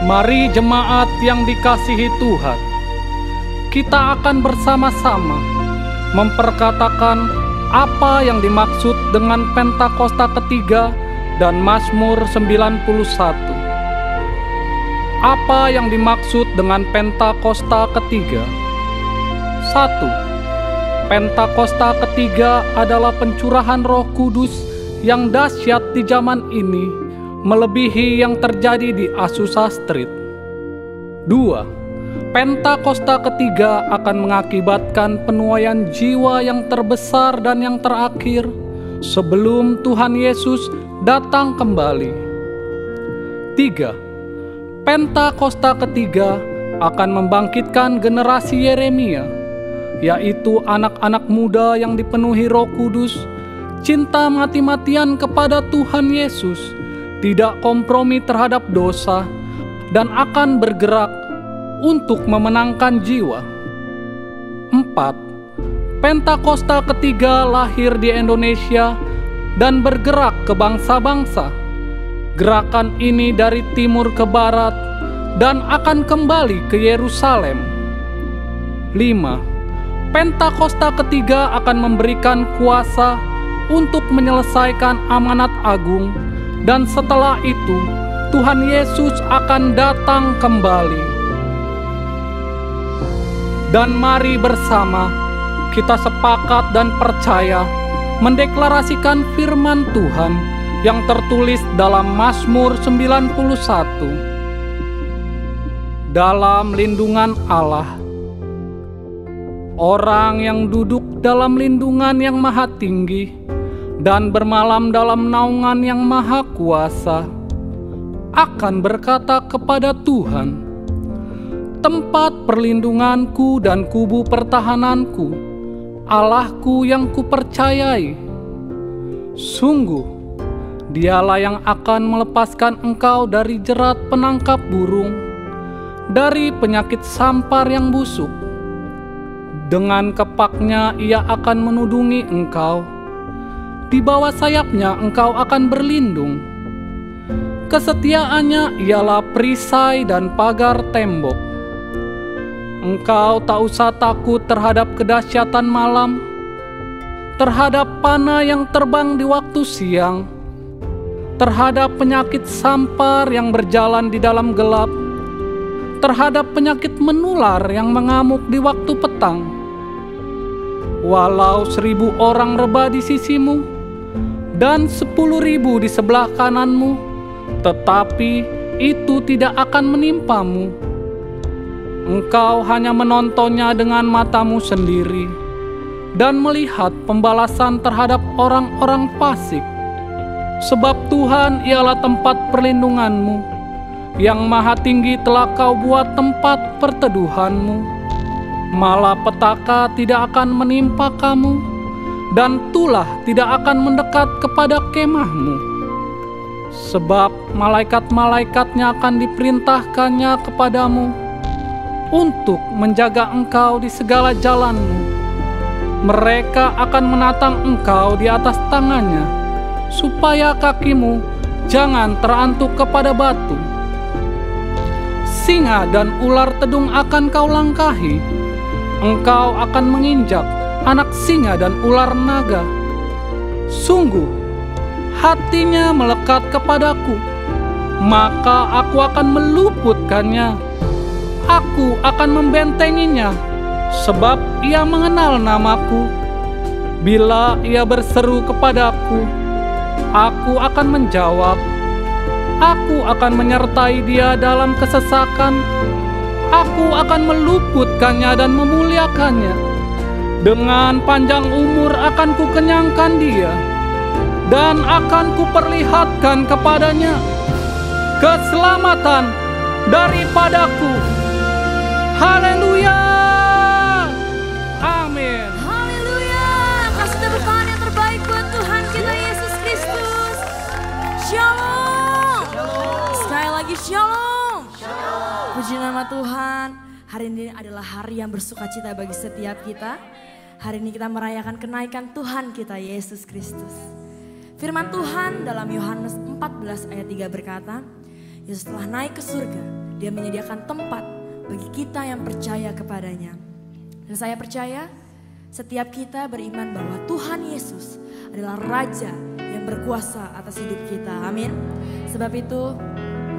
Mari jemaat yang dikasihi Tuhan, kita akan bersama-sama memperkatakan apa yang dimaksud dengan Pentakosta ketiga dan Mazmur 91. Apa yang dimaksud dengan Pentakosta ketiga? 1. Pentakosta ketiga adalah pencurahan Roh Kudus yang dahsyat di zaman ini, melebihi yang terjadi di Azusa Street. 2. Pentakosta ketiga akan mengakibatkan penuaian jiwa yang terbesar dan yang terakhir sebelum Tuhan Yesus datang kembali. 3. Pentakosta ketiga akan membangkitkan generasi Yeremia, yaitu anak-anak muda yang dipenuhi Roh Kudus, cinta mati-matian kepada Tuhan Yesus, tidak kompromi terhadap dosa, dan akan bergerak untuk memenangkan jiwa. 4. Pentakosta ketiga lahir di Indonesia dan bergerak ke bangsa-bangsa. Gerakan ini dari timur ke barat dan akan kembali ke Yerusalem. 5. Pentakosta ketiga akan memberikan kuasa untuk menyelesaikan amanat agung, dan setelah itu Tuhan Yesus akan datang kembali. Dan mari bersama kita sepakat dan percaya mendeklarasikan firman Tuhan yang tertulis dalam Mazmur 91. Dalam lindungan Allah, orang yang duduk dalam lindungan yang maha tinggi dan bermalam dalam naungan yang maha kuasa akan berkata kepada Tuhan, tempat perlindunganku dan kubu pertahananku, Allahku yang kupercayai. Sungguh, Dialah yang akan melepaskan engkau dari jerat penangkap burung, dari penyakit sampar yang busuk. Dengan kepaknya ia akan menudungi engkau, di bawah sayapnya engkau akan berlindung. Kesetiaannya ialah perisai dan pagar tembok. Engkau tak usah takut terhadap kedahsyatan malam, terhadap panah yang terbang di waktu siang, terhadap penyakit sampar yang berjalan di dalam gelap, terhadap penyakit menular yang mengamuk di waktu petang. Walau 1000 orang rebah di sisimu dan 10.000 di sebelah kananmu, tetapi itu tidak akan menimpamu. Engkau hanya menontonnya dengan matamu sendiri dan melihat pembalasan terhadap orang-orang fasik. Sebab Tuhan ialah tempat perlindunganmu, yang maha tinggi telah kau buat tempat perteduhanmu. Malapetaka tidak akan menimpa kamu, dan tulah tidak akan mendekat kepada kemahmu. Sebab malaikat-malaikatnya akan diperintahkannya kepadamu untuk menjaga engkau di segala jalanmu. Mereka akan menatang engkau di atas tangannya, supaya kakimu jangan terantuk kepada batu. Singa dan ular tedung akan kau langkahi. Engkau akan menginjak anak singa dan ular naga. Sungguh, hatinya melekat kepadaku, maka aku akan meluputkannya. Aku akan membentenginya, sebab ia mengenal namaku. Bila ia berseru kepadaku, aku akan menjawab. Aku akan menyertai dia dalam kesesakan. Aku akan meluputkannya dan memuliakannya. Dengan panjang umur akan kukenyangkan dia, dan akan kuperlihatkan kepadanya keselamatan daripadaku. Haleluya! Amin. Haleluya! Kasih tepuk tangan yang terbaik buat Tuhan kita Yesus Kristus. Shalom. Sekali lagi shalom. Puji nama Tuhan. Hari ini adalah hari yang bersukacita bagi setiap kita. Hari ini kita merayakan kenaikan Tuhan kita Yesus Kristus. Firman Tuhan dalam Yohanes 14 ayat 3 berkata, Yesus telah naik ke surga. Dia menyediakan tempat bagi kita yang percaya kepadanya. Dan saya percaya setiap kita beriman bahwa Tuhan Yesus adalah Raja yang berkuasa atas hidup kita. Amin. Sebab itu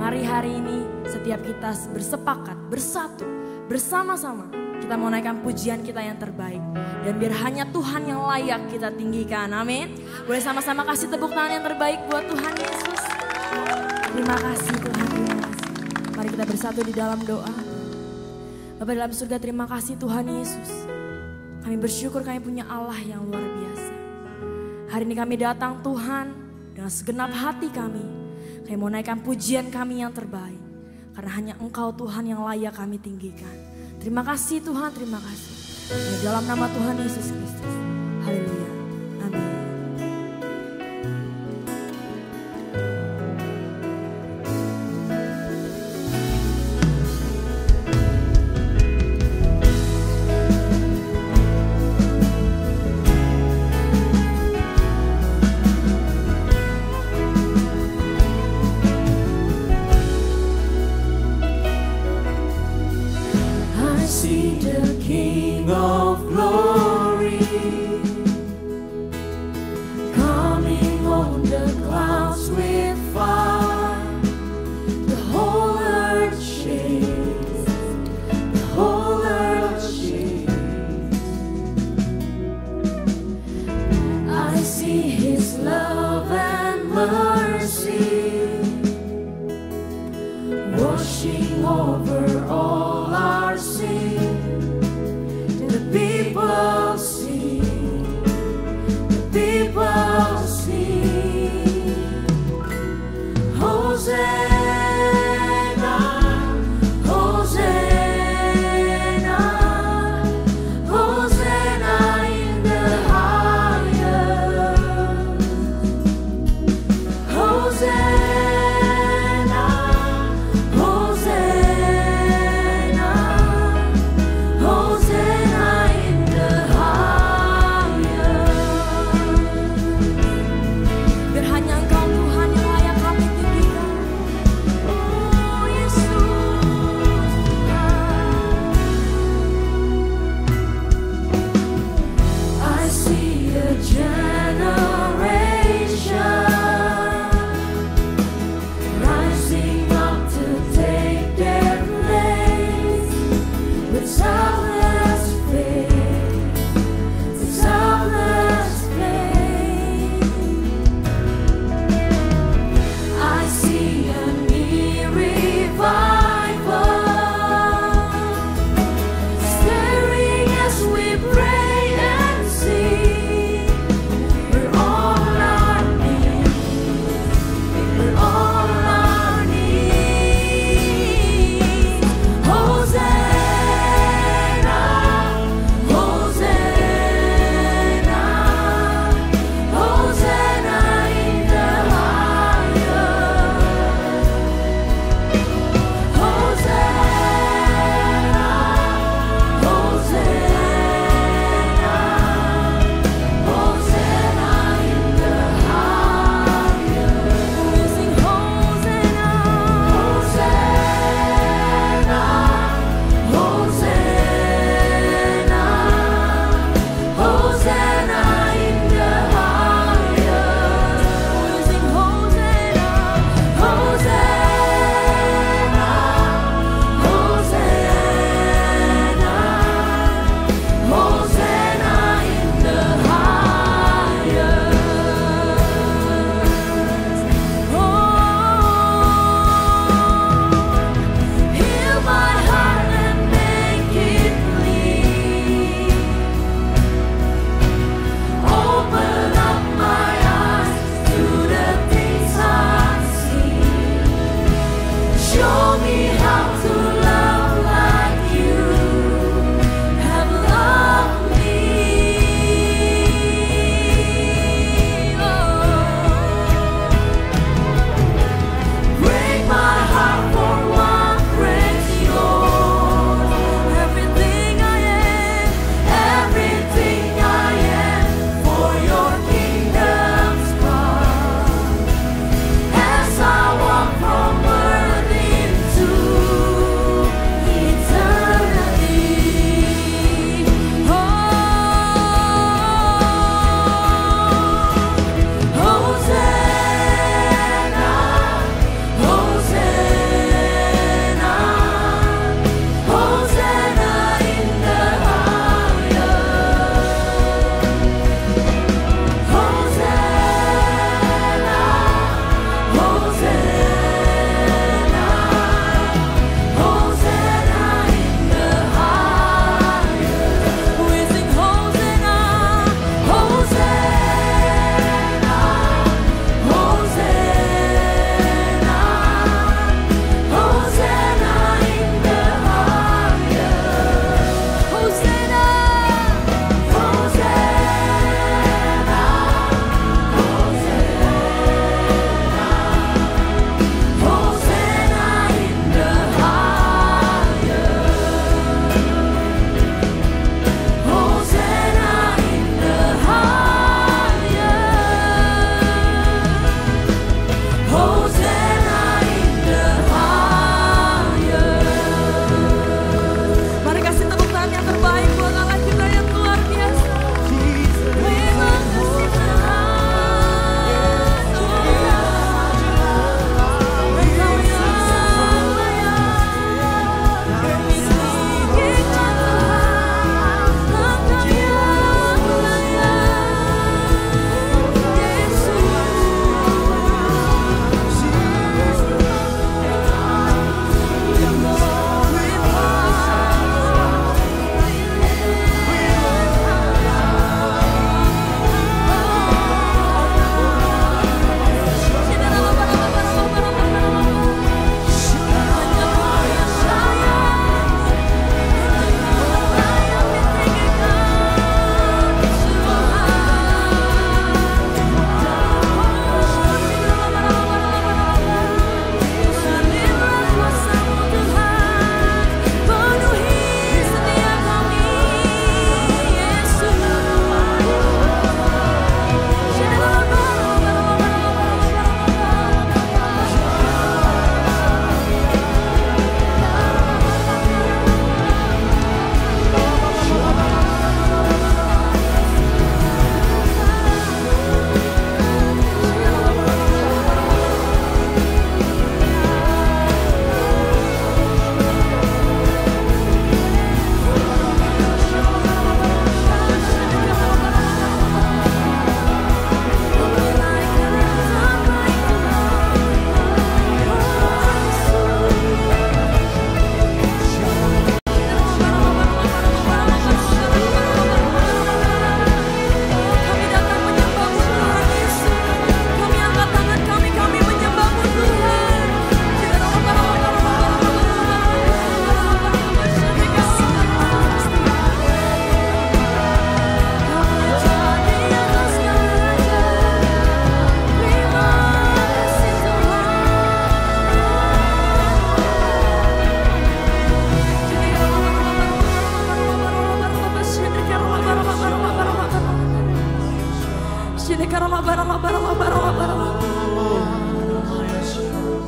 mari hari ini setiap kita bersepakat, bersatu, bersama-sama. Kita mau naikkan pujian kita yang terbaik. Dan biar hanya Tuhan yang layak kita tinggikan. Amin. Boleh sama-sama kasih tepuk tangan yang terbaik buat Tuhan Yesus. Terima kasih Tuhan, terima kasih. Mari kita bersatu di dalam doa. Bapa dalam surga, terima kasih Tuhan Yesus. Kami bersyukur kami punya Allah yang luar biasa. Hari ini kami datang Tuhan dengan segenap hati kami. Kami mau naikkan pujian kami yang terbaik. Karena hanya Engkau Tuhan yang layak kami tinggikan. Terima kasih Tuhan, terima kasih. Di dalam nama Tuhan Yesus Kristus. Haleluya. Amin. See the King of Glory.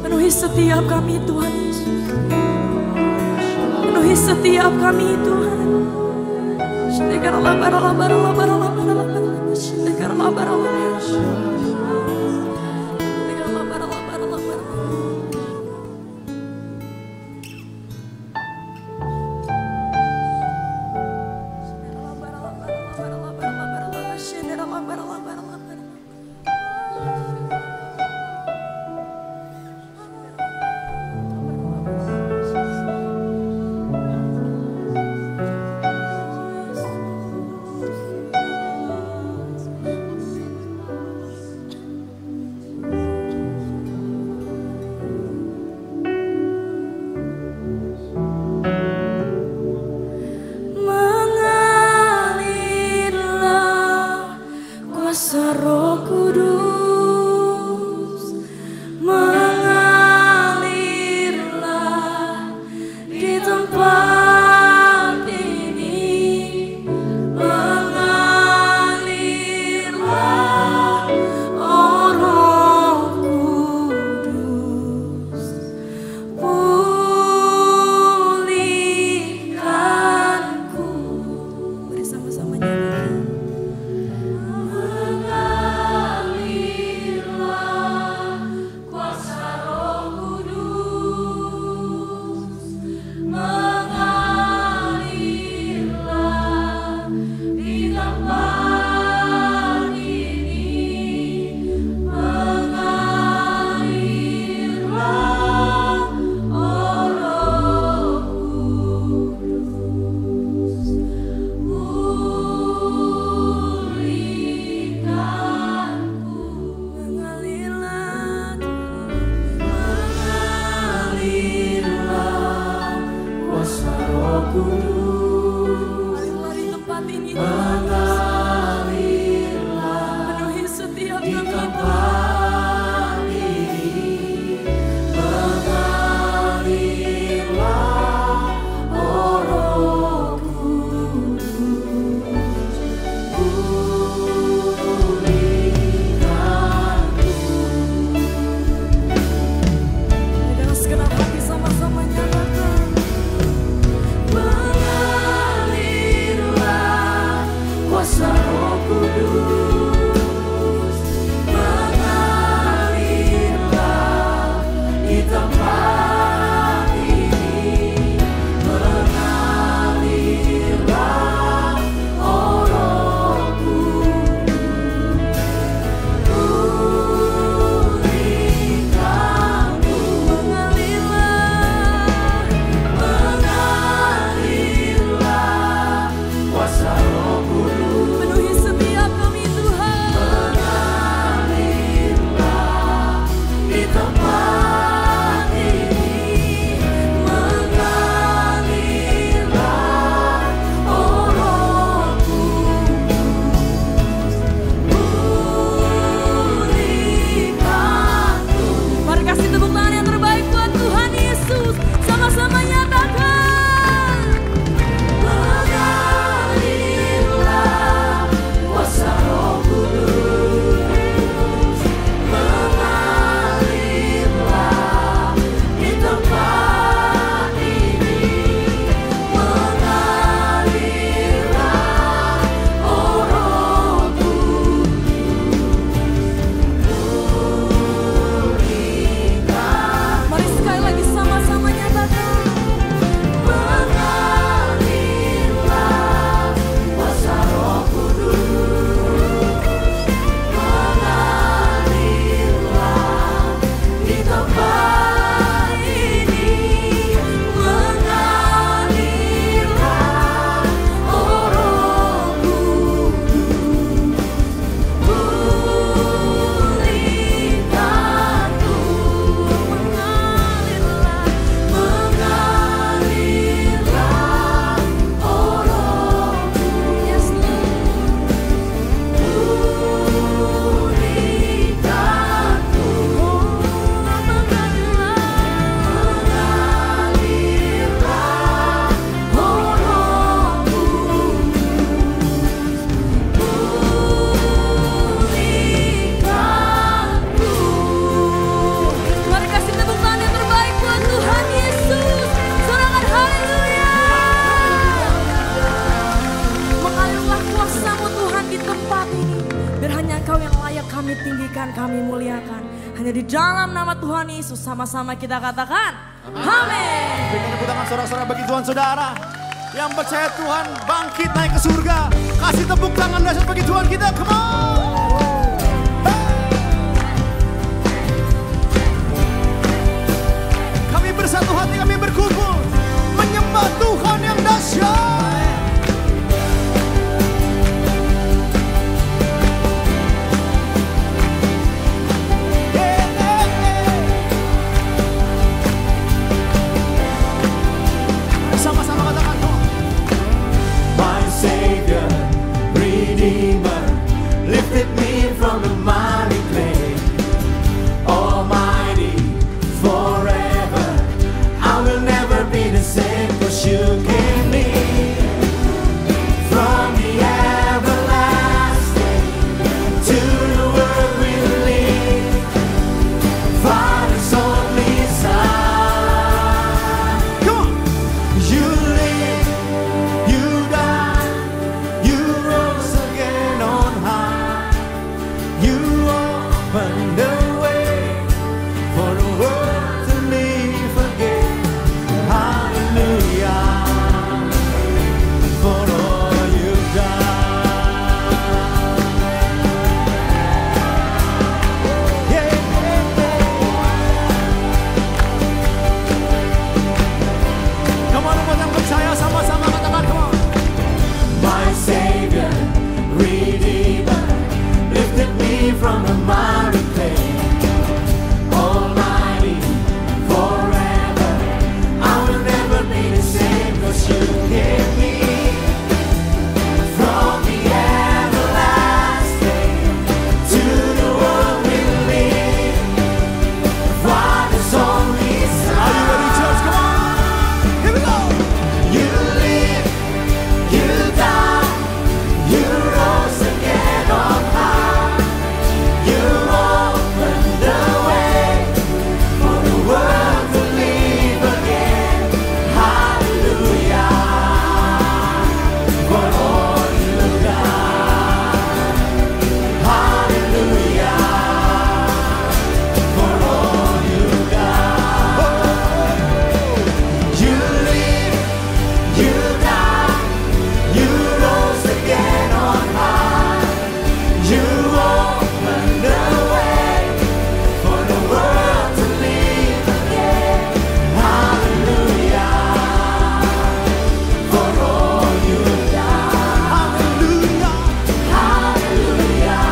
Penuhi setiap kami Tuhan Yesus. Penuhi setiap kami Tuhan. Mengalir Engkau yang layak kami tinggikan, kami muliakan. Hanya di dalam nama Tuhan Yesus sama-sama kita katakan amin. Berikan tepuk tangan saudara-saudara bagi Tuhan saudara yang percaya Tuhan bangkit naik ke surga. Kasih tepuk tangan dahsyat bagi Tuhan kita. Come on. Kami bersatu hati, kami berkumpul menyembah Tuhan yang dahsyat. Sama-sama katakan dong. My Savior, Redeemer, lifted me from the miry clay. Almighty, forever, I will never be the same, 'cause you gave me from the everlasting to the world we live. Father's only Son. Come on. You live, you died, you rose again on high. You opened the way for the world to live again. Hallelujah, for all you've done. Yeah, yeah, yeah. Come on, buat yang percaya sama-sama katakan, come on. My Savior, Redeemer, lifted me from the miry clay. Almighty, forever, I will never be the same, 'cause you gave me from the everlasting to the world we live. Father's only Son. Are you ready, church? Come on. Here we go. You live, you die, you rose again on high. You opened the way for the world to live again. Hallelujah, for all you've done. Hallelujah, for all you've done. You live, you die, you rose again on high. You opened the way for the world to live again. Hallelujah, for all you've done. Hallelujah, hallelujah,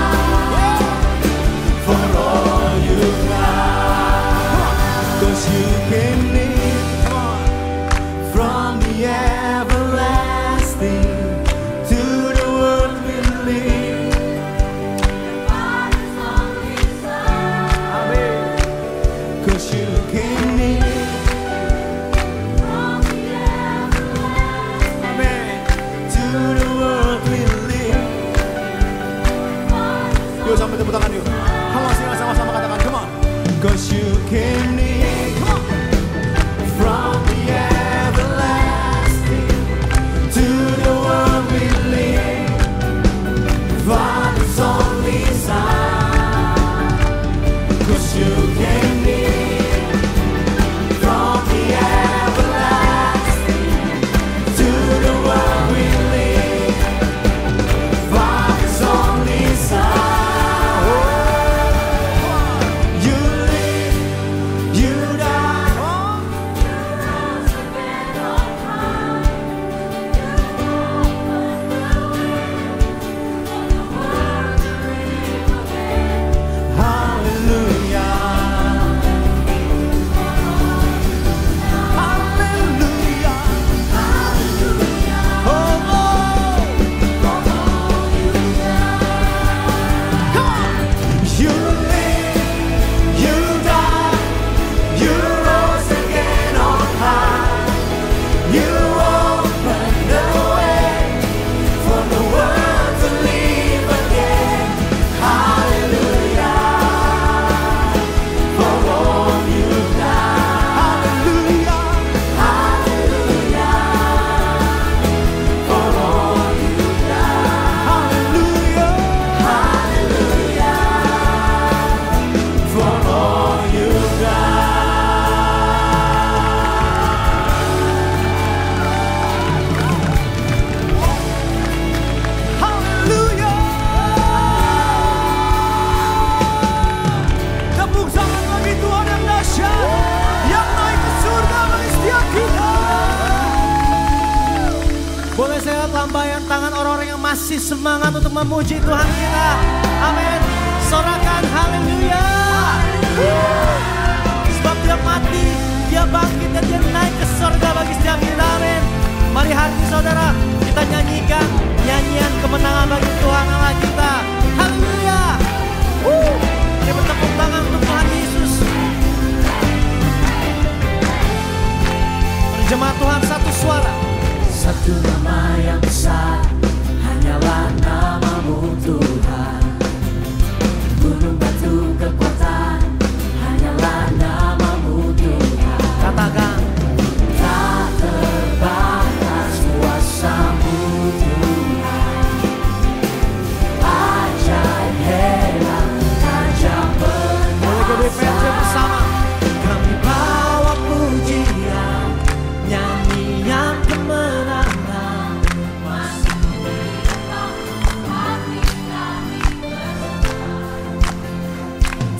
for all you've done. 'Cause you came near, come on, from the everlasting to the world we live. Amen. 'Cause you came near. Amen. To the world we live. Yuk sampai tepuk tangan yuk. Come on, sing sama-sama katakan, come on. 'Cause you came near. Come on. From the everlasting to the world we live. Father's only Son. 'Cause you came near. From the everlasting to the world we live. Father's only Son. You live, you lambaian tangan orang-orang yang masih semangat untuk memuji Tuhan kita. Amin. Sorakan haleluya. Sebab dia mati, dia bangkit dan dia naik ke surga bagi setiap kita. Amin. Mari hari ini saudara, kita nyanyikan nyanyian kemenangan bagi Tuhan Allah kita. Haleluya. Mari bertepuk tangan untuk Tuhan Yesus. Jemaat Tuhan satu suara. Satu nama yang besar, hanyalah nama-Mu Tuhan. Gunung batu kekuatan, hanyalah nama-Mu Tuhan. Katakan, tak terbatas kuasa-Mu Tuhan. Ajaib hebat, tajam perkasa. bersama kami bawa pujian, nyanyian kemenangan.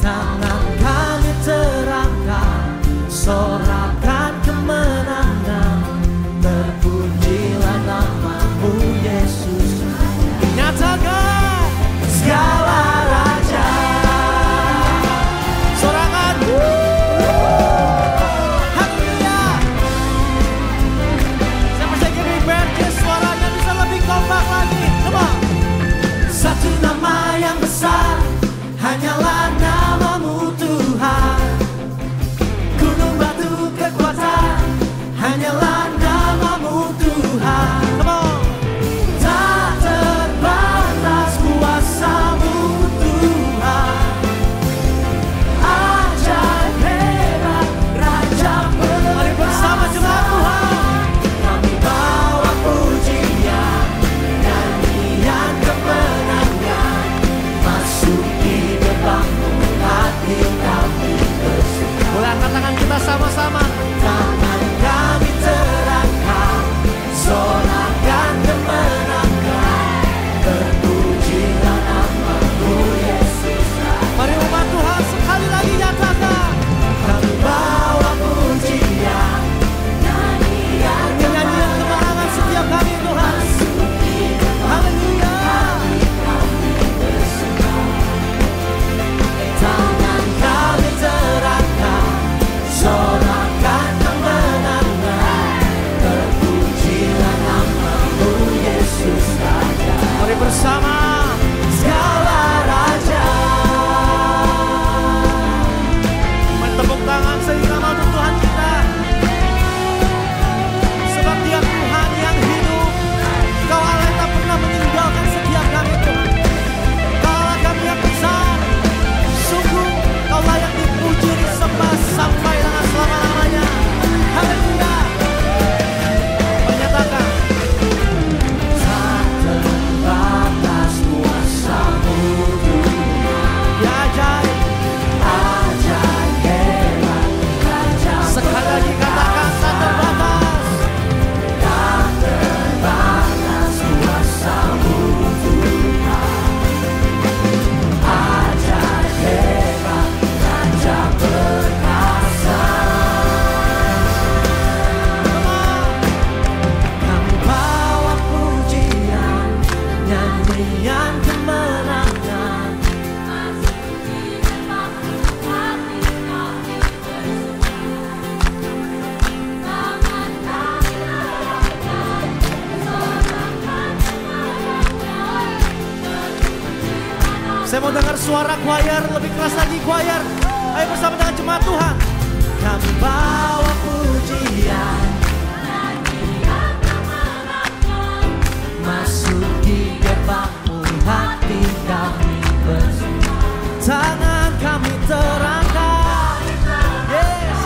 Tangan kami terangkan, sorakan kemenangan. Terpujilah nama-Mu Yesus. Nyatakan segala raja. Sorangan. Haleluya. Saya percaya Giving Birthday suaranya bisa lebih kompak lagi. Coba. Satu nama yang besar, hanyalah nama-Mu Tuhan. Gunung batu kekuatan, hanyalah nama-Mu Tuhan. Come on. Tak terbatas kuasa-Mu Tuhan. Ajaib hebat, Raja perkasa. Mari bersama jemaat Tuhan. Kami bawa pujian, nyanyian kemenangan. Masuki gerbang-Mu, hati kami bersuka. Boleh angkat tangan kita sama-sama. Tangan kami terangkan, sorakan kemenangan. Terpujilah nama-Mu Yesus. Mari umat Tuhan sekali lagi nyatakan. Kami bawa pujian, nyanyian Nyanyian kemenangan setiap kami Tuhan. Haleluya. tangan kami terangkan, sorakan kemenangan. Terpujilah nama-Mu Yesus Raja. Mari bersama. Segala raja, Mari tepuk tangan sehingga nama untuk Tuhan kita. Sebab Dia Tuhan yang hidup. Kau Allah yang tak pernah meninggalkan setiap kami Tuhan. Kau Allah kami yang besar. Sungguh Kau layak dipuji, disembah sampai dengan selama-lamanya. Haleluya. Menyatakan tak terbatas kuasa-Mu Tuhan. ya ajaib. Ajaib hebat, Raja Sekali lagi katakan tak terbatas. tak terbatas kuasa-Mu Tuhan. Ajaib hebat, Raja perkasa. Kami bawa pujian, nyanyian kemenangan. Saya mau dengar suara choir, lebih keras lagi choir. Ayo bersama dengan jemaat Tuhan. Kami bawa pujian, Masuki gerbang-Mu, hati kami bersuka. tangan kami terangkat. Yes.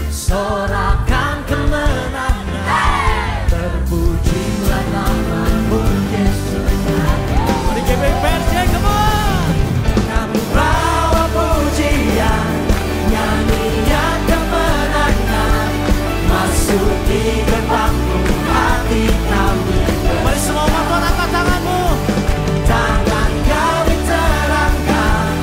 Sorakan kemenangan. Terpujilah nama-Mu Yesus. Mari Giving Birthday, come on. Kami bawa pujian, nyanyian kemenangan. Masuki gerbang-Mu, hati kami Mari semua umat Tuhan angkat tanganmu. tangan kami terangkan,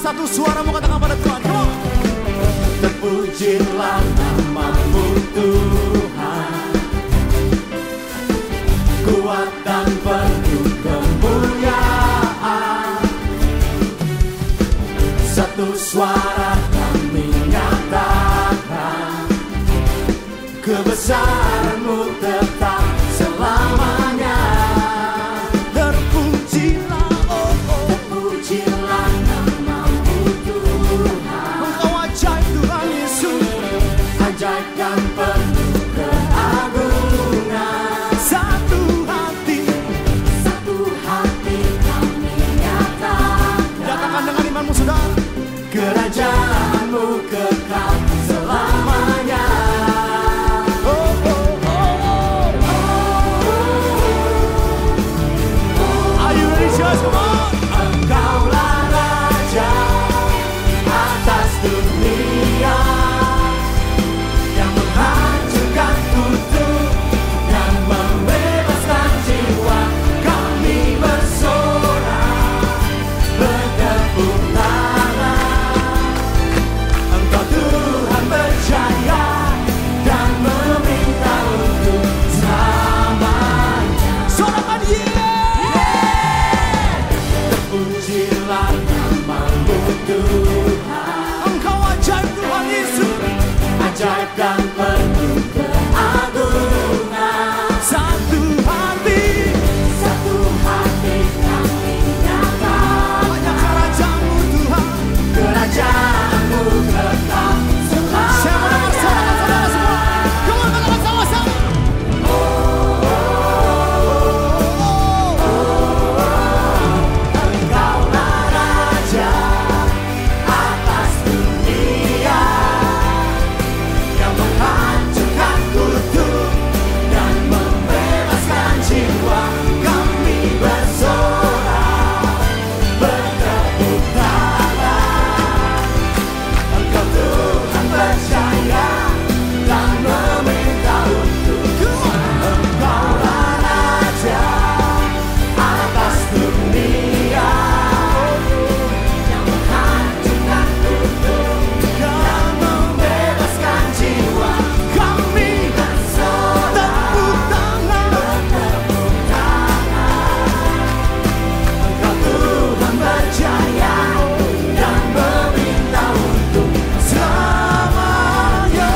satu suara mau katakan pada Tuhan. Come on. Terpujilah nama-Mu Tuhan, kuat dan penuh kemuliaan. Satu suara kami nyatakan, kebesaran-Mu tetap selamanya. Terpujilah, oh, oh. Terpujilah nama-Mu Tuhan, Engkau ajaib Tuhan Yesus. ajaib dan penuh keagungan. Satu hati, Satu hati kami nyatakan, nyatakan dengan imanmu saudara. kerajaan-Mu kekal selamanya. Oh, oh, oh, oh. Are you ready, church? Come on. Engkaulah Raja atas dunia, yang menghancurkan kutuk dan membebaskan jiwa. Kami bersorak, bertepuk tangan. Engkau Tuhan berjaya dan meminta untuk selamanya. Sorakan Terpujilah nama-Mu Tuhan, Engkau ajaib Tuhan Yesus. ajaib dan penuh keagungan. Satu hati, Satu hati kami nyatakan, banyak kerajaan-Mu Tuhan. kerajaan-Mu kekal Saya mau dengar sorakan saudara semua. Come on, katakan sama-sama. Engkaulah Raja atas dunia, yang menghancurkan kutuk dan membebaskan jiwa. Kami bersorak, bertepuk tangan. Engkau Tuhan berjaya dan meminta untuk Engkaulah Raja atas dunia, yang menghancurkan kutuk dan membebaskan jiwa. Kami bersorak, Tepuk tangan. bertepuk tangan. Engkau Tuhan berjaya dan meminta untuk selamanya.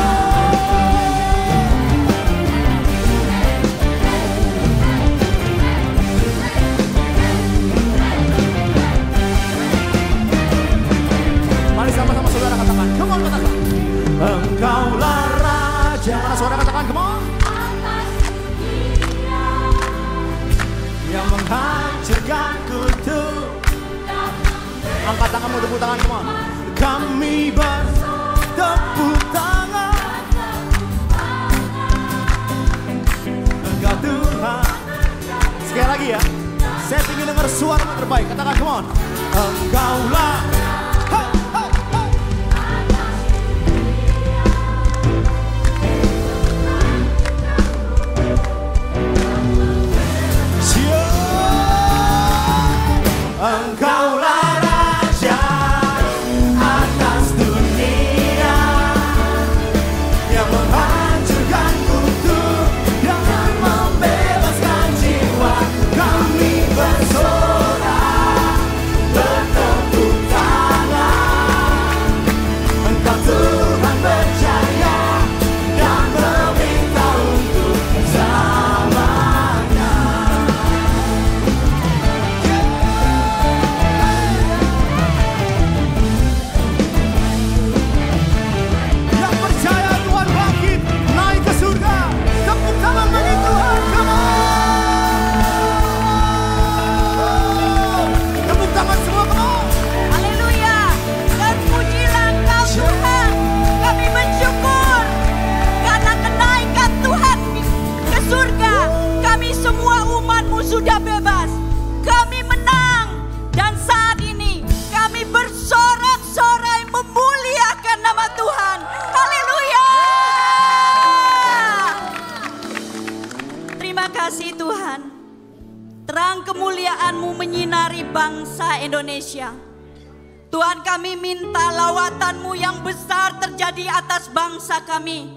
Mari sama-sama saudara katakan. Come on, katakan. Engkaulah Raja. Mana suara katakan, come on. Yang menghancurkan kutuk. Angkat tanganmu, tepuk tangan, come on. Kami bertepuk tangan. Engkau Tuhan. Sekali lagi ya. Saya ingin dengar suara yang terbaik. Katakan, come on. Engkaulah. Hey, hey, hey. Siap. Engkaulah Raja atas dunia, yang menghancurkan kutuk dan membebaskan jiwa. Kami bersorak, bertepuk tangan. Engkau Tuhan berjaya dan meminta untuk selamanya. Yang percaya Tuhan bangkit, naik ke surga. Tepuk tangan bagi Tuhan, come on. Tepuk tangan semua, come on. Haleluya. Terpujilah Engkau Tuhan. Kami bersyukur karena kenaikan Tuhan ke surga. Kami semua umat-Mu sudah bebas. Kami menang. Dan saat ini kami bersorak-sorai memuliakan nama Tuhan. Haleluya. Terima kasih Tuhan. Terang kemuliaan-Mu menyinari bangsa Indonesia. Tuhan, kami minta lawatan-Mu yang besar terjadi atas bangsa kami,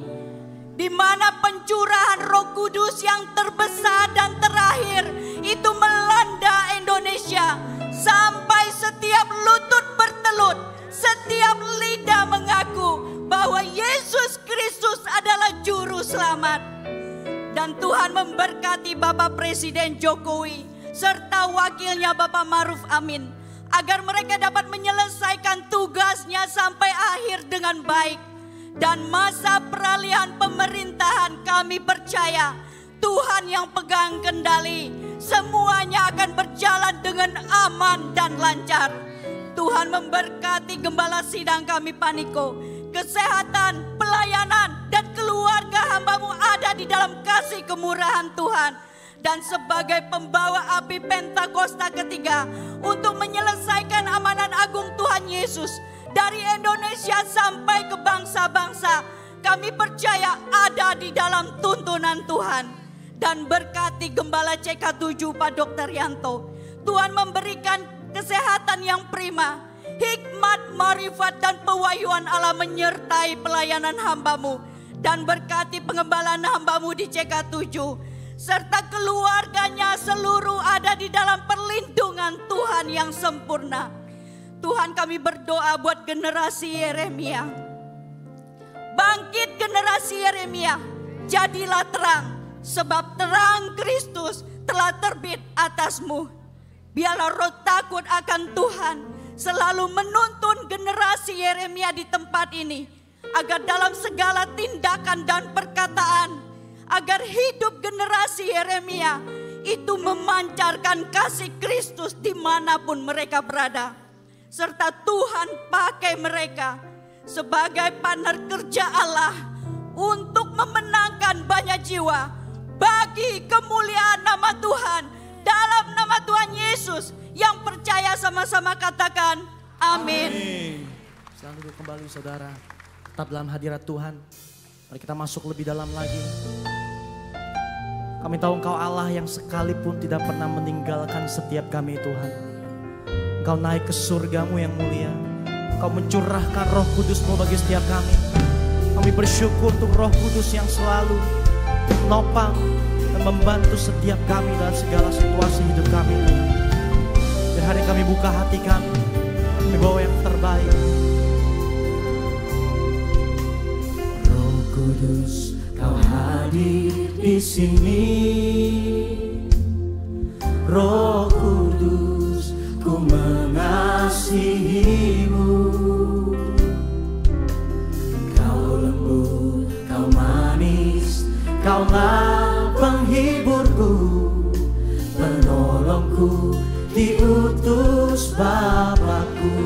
di mana pencurahan Roh Kudus yang terbesar dan terakhir itu melanda Indonesia, sampai setiap lutut bertelut, setiap lidah mengaku bahwa Yesus Kristus adalah Juru Selamat. Dan Tuhan memberkati Bapak Presiden Jokowi serta wakilnya Bapak Maruf Amin, agar mereka dapat menyelesaikan tugasnya sampai akhir dengan baik. Dan masa peralihan pemerintahan, kami percaya Tuhan yang pegang kendali, semuanya akan berjalan dengan aman dan lancar. Tuhan memberkati gembala sidang kami Paniko, kesehatan, pelayanan, dan keluarga hamba-Mu ada di dalam kasih kemurahan Tuhan. Dan sebagai pembawa api Pentakosta ketiga untuk menyelesaikan amanat agung Tuhan Yesus dari Indonesia sampai ke bangsa-bangsa, kami percaya ada di dalam tuntunan Tuhan. Dan berkati Gembala CK7 Pak Dr. Yanto, Tuhan memberikan kesehatan yang prima, hikmat, marifat, dan pewahyuan Allah menyertai pelayanan hamba-Mu. Dan berkati pengembalaan hamba-Mu di CK7 serta keluarganya seluruh ada di dalam perlindungan Tuhan yang sempurna. Tuhan, kami berdoa buat generasi Yeremia. Bangkit generasi Yeremia, jadilah terang, sebab terang Kristus telah terbit atasmu. Biarlah roh takut akan Tuhan selalu menuntun generasi Yeremia di tempat ini, agar dalam segala tindakan dan perkataan, agar hidup generasi Yeremia itu memancarkan kasih Kristus dimanapun mereka berada. Serta Tuhan pakai mereka sebagai partner kerja Allah untuk memenangkan banyak jiwa bagi kemuliaan nama Tuhan. Dalam nama Tuhan Yesus, yang percaya sama-sama katakan amin. Silakan duduk kembali saudara, tetap dalam hadirat Tuhan. Mari kita masuk lebih dalam lagi. Kami tahu Engkau Allah yang sekalipun tidak pernah meninggalkan setiap kami Tuhan. Engkau naik ke surga-Mu yang mulia. Engkau mencurahkan Roh Kudus-Mu bagi setiap kami. Kami bersyukur untuk Roh Kudus yang selalu menopang dan membantu setiap kami dalam segala situasi hidup kami. Dan hari kami buka hati kami, kami bawa yang terbaik. Roh Kudus, Kau hadir di sini. Roh Kudus, ku mengasihi-Mu. Kau lembut, Kau manis, Kaulah penghiburku, penolongku, diutus Bapakku.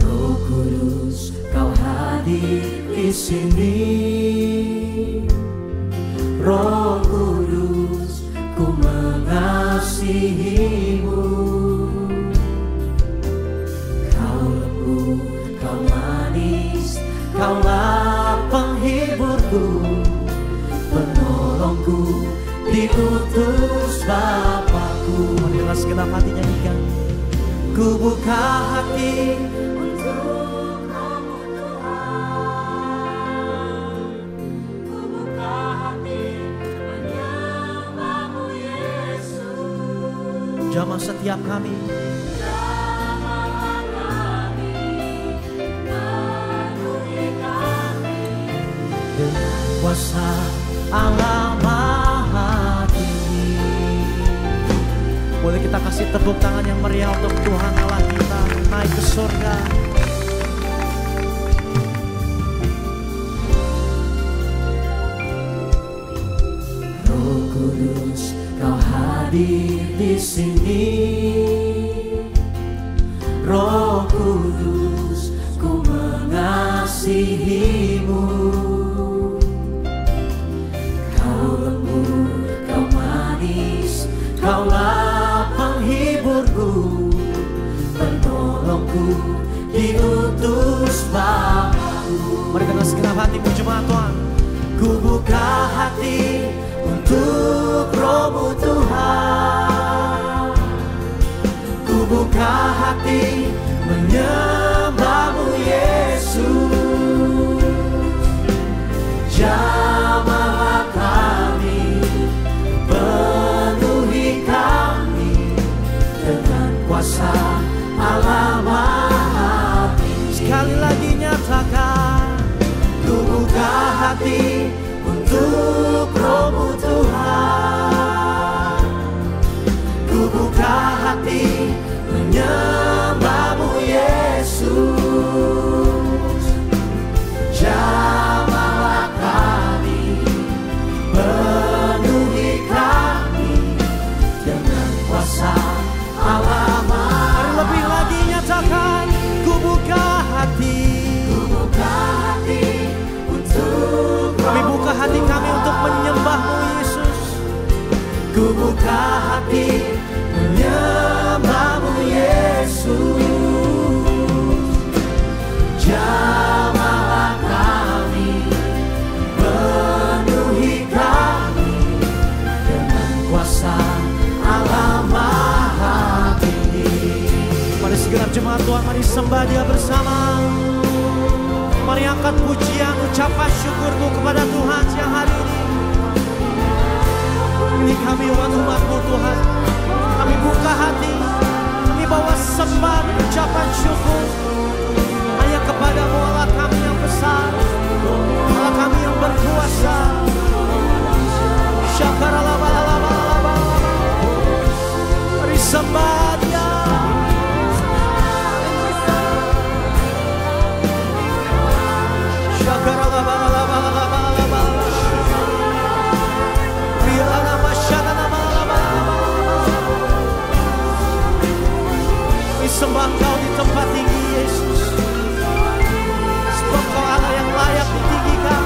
Roh Kudus, Kau hadir di sini. Roh Kudus, ku mengasihi-Mu. Kau lembut, Kau manis, Kaulah penghiburku, penolongku, diutus Bapakku. Marilah segenap hati nyanyikan. Ku buka hati jamah setiap kami. dengan kuasa Allah Maha Tinggi. Boleh kita kasih tepuk tangan yang meriah untuk Tuhan Allah kita naik ke surga. Roh Kudus, Kau hadir di sini. Roh Kudus, ku mengasihi-Mu. Kau lembut, Kau manis, Kaulah penghiburku, penolongku, diutus Bapakku. Mari dengan segenap hati jemaat Tuhan. Ku buka hati untuk Roh-Mu Tuhan. Ku buka hati menyembahmu Yesus. Jamahlah kami, penuhi kami dengan kuasa Allah Maha Tinggi. Sekali lagi nyatakan, ku buka hati untuk Roh-Mu Tuhan. Ku buka hati menyembahmu Yesus. Jamahlah kami, penuhi kami dengan kuasa Allah Maha. lebih lagi nyatakan, ku buka hati. Ku buka hati untuk Kami buka hati kami untuk menyembahmu Yesus. Ku buka hati menyembahmu Yesus. Jamahlah kami, penuhi kami dengan kuasa Allah Maha Tinggi. Mari segenap jemaat Tuhan, mari sembah Dia bersama. Mari angkat pujian, ucapan syukurku kepada Tuhan siang hari ini. Ini kami umat-umat-Mu Tuhan. Kami buka hati, kami bawa sembah ucapan syukur hanya kepada-Mu Allah kami yang besar, Allah kami yang berkuasa. Syakaralabalabalabala. Mari sembah Dia. Sembah Engkau di tempat tinggi Yesus. Sebab Kau Allah yang layak ditinggikan.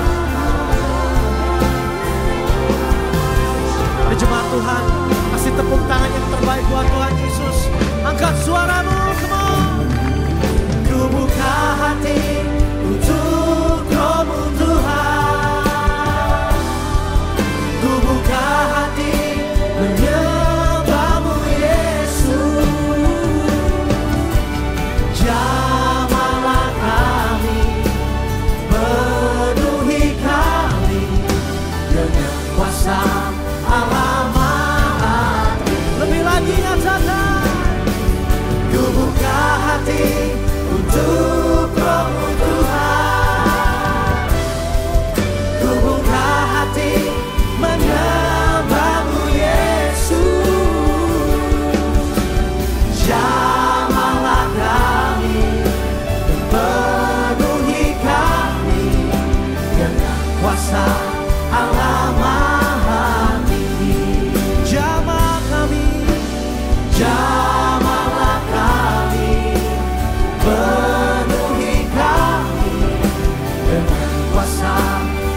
Mari jemaat Tuhan, kasih tepuk tangan yang terbaik buat Tuhan Yesus. Angkat suaramu, come on. Ku buka hati untuk Roh-Mu Tuhan. Ku buka hati menyembahmu Yesus. Jamahlah kami, penuhi kami dengan kuasa Allah Maha Tinggi. Lebih lagi nyatakan, Ku buka hati untuk Roh-Mu Tuhan. Ku buka hati menyembahmu Yesus. Jamahlah kami, penuhi kami dengan kuasa Allah Maha Tinggi. jamah kami. Jamahlah kami, penuhi kami dengan kuasa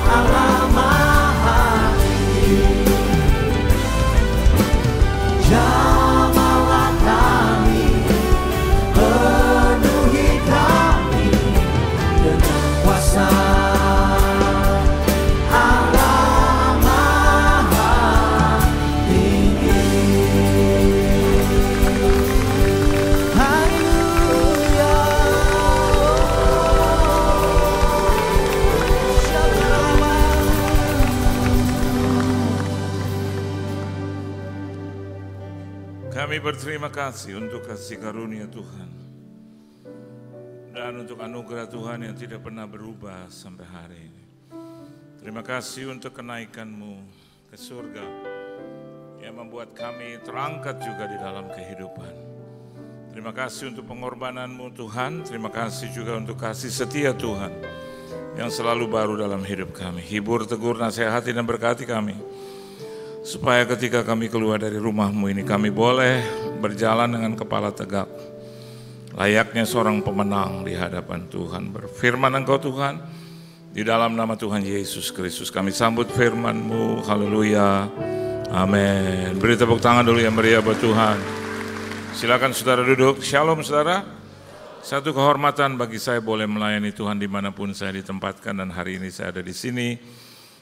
Allah Maha Tinggi. Jamahlah kami, penuhi kami dengan kuasa Allah Maha Tinggi. Kami berterima kasih untuk kasih karunia Tuhan dan untuk anugerah Tuhan yang tidak pernah berubah sampai hari ini. Terima kasih untuk kenaikan-Mu ke surga yang membuat kami terangkat juga di dalam kehidupan. Terima kasih untuk pengorbanan-Mu Tuhan. Terima kasih juga untuk kasih setia Tuhan yang selalu baru dalam hidup kami. Hibur, tegur, nasihati dan berkati kami, supaya ketika kami keluar dari rumah-Mu ini kami boleh berjalan dengan kepala tegak, layaknya seorang pemenang di hadapan Tuhan. Berfirman Engkau Tuhan, di dalam nama Tuhan Yesus Kristus kami sambut firman-Mu. Haleluya, amin. Beri tepuk tangan dulu yang meriah buat Tuhan. Silakan saudara duduk. Shalom saudara. Satu kehormatan bagi saya boleh melayani Tuhan dimanapun saya ditempatkan, dan hari ini saya ada di sini.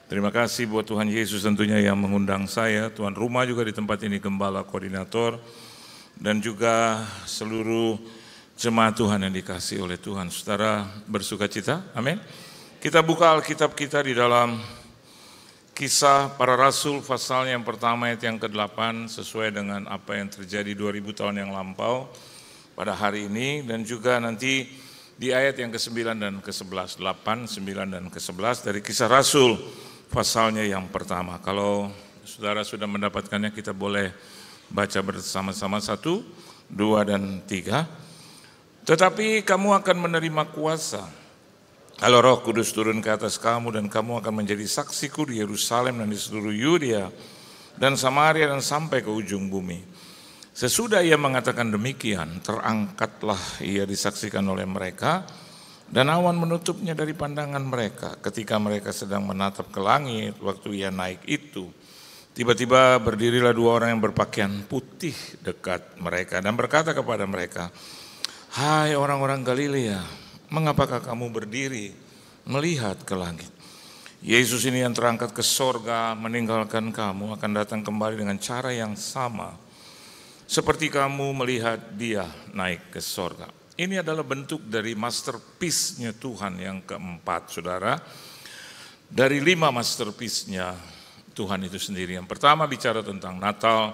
Terima kasih buat Tuhan Yesus tentunya yang mengundang saya, tuan rumah juga di tempat ini, gembala, koordinator, dan juga seluruh jemaat Tuhan yang dikasihi oleh Tuhan. Saudara bersuka cita, amin. Kita buka Alkitab kita di dalam Kisah Para Rasul pasalnya yang pertama ayat yang ke-8 sesuai dengan apa yang terjadi 2000 tahun yang lampau pada hari ini, dan juga nanti di ayat yang ke-9 dan ke-11, 8, 9 dan ke-11 dari Kisah Rasul pasalnya yang pertama. Kalau saudara sudah mendapatkannya, kita boleh baca bersama-sama 1, 2, dan 3. Tetapi kamu akan menerima kuasa kalau Roh Kudus turun ke atas kamu, dan kamu akan menjadi saksiku di Yerusalem dan di seluruh Yudea dan Samaria dan sampai ke ujung bumi. Sesudah ia mengatakan demikian, terangkatlah ia disaksikan oleh mereka, dan awan menutupnya dari pandangan mereka. Ketika mereka sedang menatap ke langit, waktu ia naik itu, tiba-tiba berdirilah dua orang yang berpakaian putih dekat mereka dan berkata kepada mereka, "Hai orang-orang Galilea, mengapakah kamu berdiri melihat ke langit? Yesus ini yang terangkat ke sorga meninggalkan kamu akan datang kembali dengan cara yang sama seperti kamu melihat dia naik ke sorga." Ini adalah bentuk dari masterpiece-nya Tuhan yang keempat, saudara. Dari 5 masterpiece-nya Tuhan itu sendiri. Yang pertama bicara tentang Natal,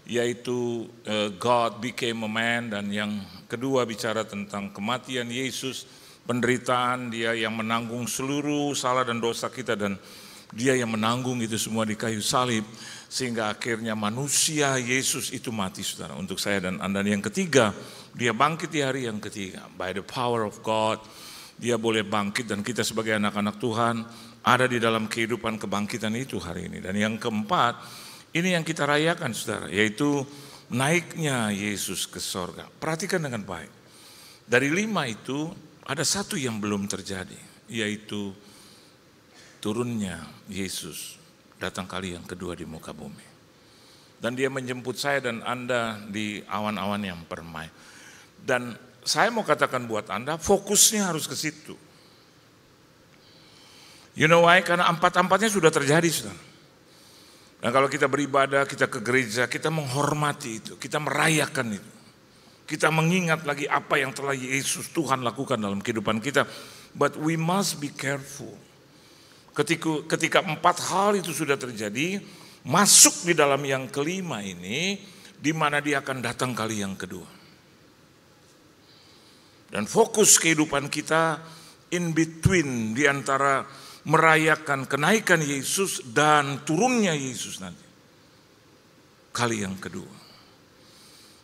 yaitu God became a man, dan yang kedua bicara tentang kematian Yesus, penderitaan dia yang menanggung seluruh salah dan dosa kita, dan dia yang menanggung itu semua di kayu salib sehingga akhirnya manusia Yesus itu mati, saudara, untuk saya dan Anda. Yang ketiga, dia bangkit di hari yang ketiga. By the power of God, dia boleh bangkit, dan kita sebagai anak-anak Tuhan ada di dalam kehidupan kebangkitan itu hari ini. Dan yang keempat, ini yang kita rayakan, saudara, yaitu naiknya Yesus ke sorga. Perhatikan dengan baik. Dari 5 itu ada satu yang belum terjadi, yaitu turunnya Yesus datang kali yang kedua di muka bumi. Dan dia menjemput saya dan Anda di awan-awan yang permai. Dan saya mau katakan buat Anda, fokusnya harus ke situ. You know why? Karena 4-4-nya sudah terjadi, saudara. Dan kalau kita beribadah, kita ke gereja, kita menghormati itu, kita merayakan itu. Kita mengingat lagi apa yang telah Yesus Tuhan lakukan dalam kehidupan kita. But we must be careful. Ketika 4 hal itu sudah terjadi, masuk di dalam yang kelima ini, di mana dia akan datang kali yang kedua. Dan fokus kehidupan kita in between, di antara merayakan kenaikan Yesus dan turunnya Yesus nanti kali yang kedua.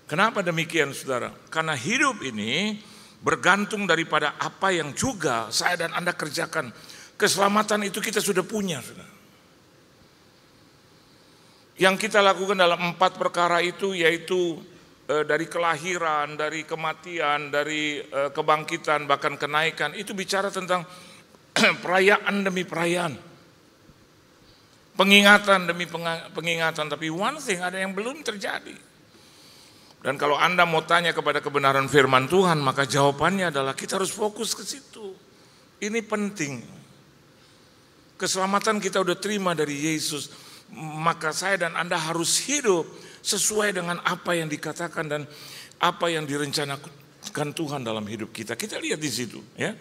Kenapa demikian, saudara? Karena hidup ini bergantung daripada apa yang juga saya dan Anda kerjakan. Keselamatan itu kita sudah punya, saudara. Yang kita lakukan dalam 4 perkara itu, yaitu dari kelahiran, dari kematian, dari kebangkitan, bahkan kenaikan, itu bicara tentang perayaan demi perayaan, pengingatan demi pengingatan. Tapi one thing, ada yang belum terjadi. Dan kalau Anda mau tanya kepada kebenaran firman Tuhan, maka jawabannya adalah kita harus fokus ke situ. Ini penting. Keselamatan kita udah terima dari Yesus, maka saya dan Anda harus hidup sesuai dengan apa yang dikatakan dan apa yang direncanakan Tuhan dalam hidup kita. Kita lihat di situ, ya.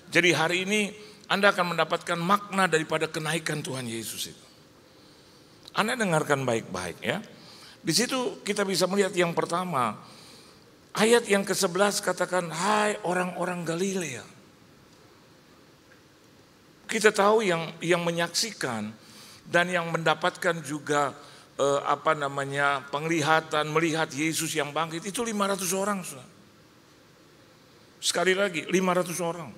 Jadi hari ini Anda akan mendapatkan makna daripada kenaikan Tuhan Yesus itu. Anda dengarkan baik-baik, ya. Di situ kita bisa melihat yang pertama, ayat yang ke-11 katakan, "Hai orang-orang Galilea." Kita tahu yang menyaksikan dan yang mendapatkan juga penglihatan, melihat Yesus yang bangkit itu 500 orang. Sekali lagi, 500 orang.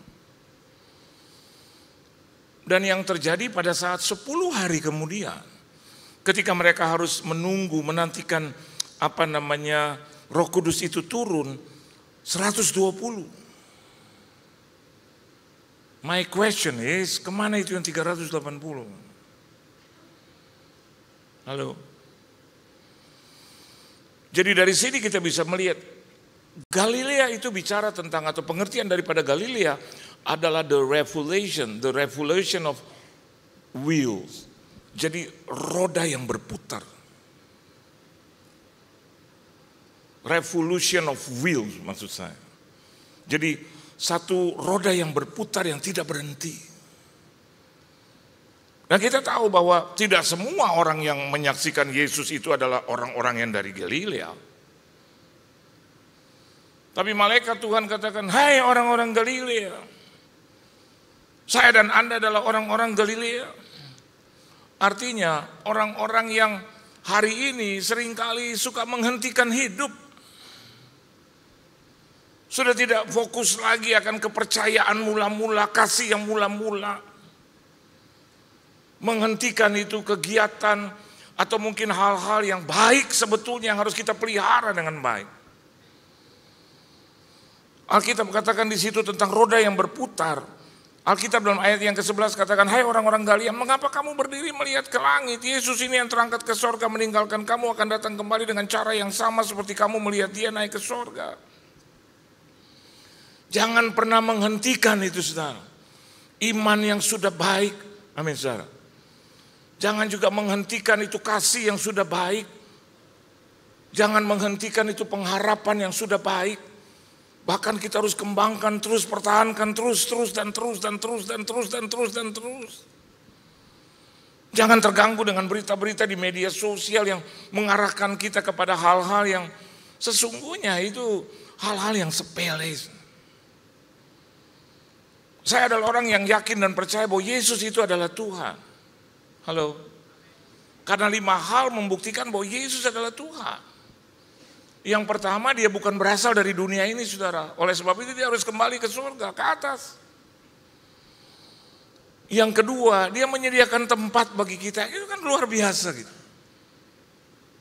Dan yang terjadi pada saat 10 hari kemudian, ketika mereka harus menunggu, menantikan Roh Kudus itu turun, 120. My question is, kemana itu yang 380? Halo. Jadi dari sini kita bisa melihat Galilea itu bicara tentang, atau pengertian daripada Galilea adalah the revolution of wheels. Jadi roda yang berputar. revolution of wheels maksud saya. Jadi satu roda yang berputar yang tidak berhenti. Dan kita tahu bahwa tidak semua orang yang menyaksikan Yesus itu adalah orang-orang yang dari Galilea. Tapi malaikat Tuhan katakan, hai orang-orang Galilea, saya dan Anda adalah orang-orang Galilea. Artinya orang-orang yang hari ini seringkali suka menghentikan hidup. Sudah tidak fokus lagi akan kepercayaan mula-mula, kasih yang mula-mula. Menghentikan itu kegiatan atau mungkin hal-hal yang baik sebetulnya yang harus kita pelihara dengan baik. Alkitab katakan di situ tentang roda yang berputar. Alkitab dalam ayat yang ke-11 katakan, hai orang-orang Galilea, mengapa kamu berdiri melihat ke langit? Yesus ini yang terangkat ke sorga meninggalkan kamu akan datang kembali dengan cara yang sama seperti kamu melihat dia naik ke sorga. Jangan pernah menghentikan itu, saudara. Iman yang sudah baik, amin saudara. Jangan juga menghentikan itu kasih yang sudah baik. Jangan menghentikan itu pengharapan yang sudah baik. Bahkan kita harus kembangkan terus, pertahankan terus. Jangan terganggu dengan berita-berita di media sosial yang mengarahkan kita kepada hal-hal yang sesungguhnya itu hal-hal yang sepele. Saya adalah orang yang yakin dan percaya bahwa Yesus itu adalah Tuhan. Halo. Karena 5 hal membuktikan bahwa Yesus adalah Tuhan. Yang pertama, dia bukan berasal dari dunia ini, saudara. Oleh sebab itu dia harus kembali ke surga, ke atas. Yang kedua, dia menyediakan tempat bagi kita. Itu kan luar biasa gitu.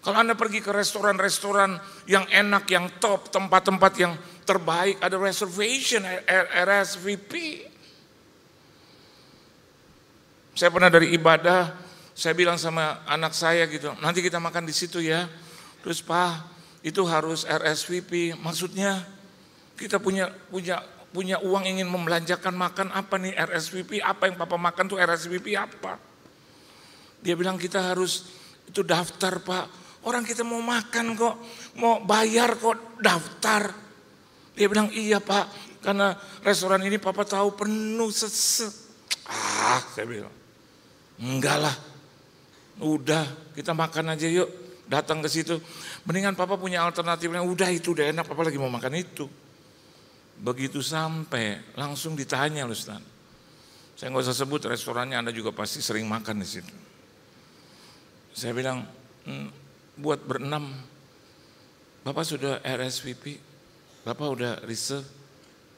Kalau Anda pergi ke restoran-restoran yang enak, yang top, tempat-tempat yang terbaik, ada reservation, RSVP. Saya pernah dari ibadah, saya bilang sama anak saya gitu, nanti kita makan di situ ya. Terus Pak, itu harus RSVP. Maksudnya kita punya uang ingin membelanjakan makan apa nih RSVP? Apa yang Papa makan tuh RSVP apa? Dia bilang kita harus itu daftar Pak. Orang kita mau makan kok, mau bayar kok daftar. Dia bilang iya Pak, karena restoran ini Papa tahu penuh sesek. Saya bilang. Enggak lah, udah kita makan aja yuk, datang ke situ. Mendingan Papa punya alternatifnya, udah itu udah enak, Papa lagi mau makan itu. Begitu sampai, langsung ditanya loh Stan. Saya nggak usah sebut restorannya, Anda juga pasti sering makan di situ. Saya bilang, buat berenam, Bapak sudah RSVP, Bapak udah reserve,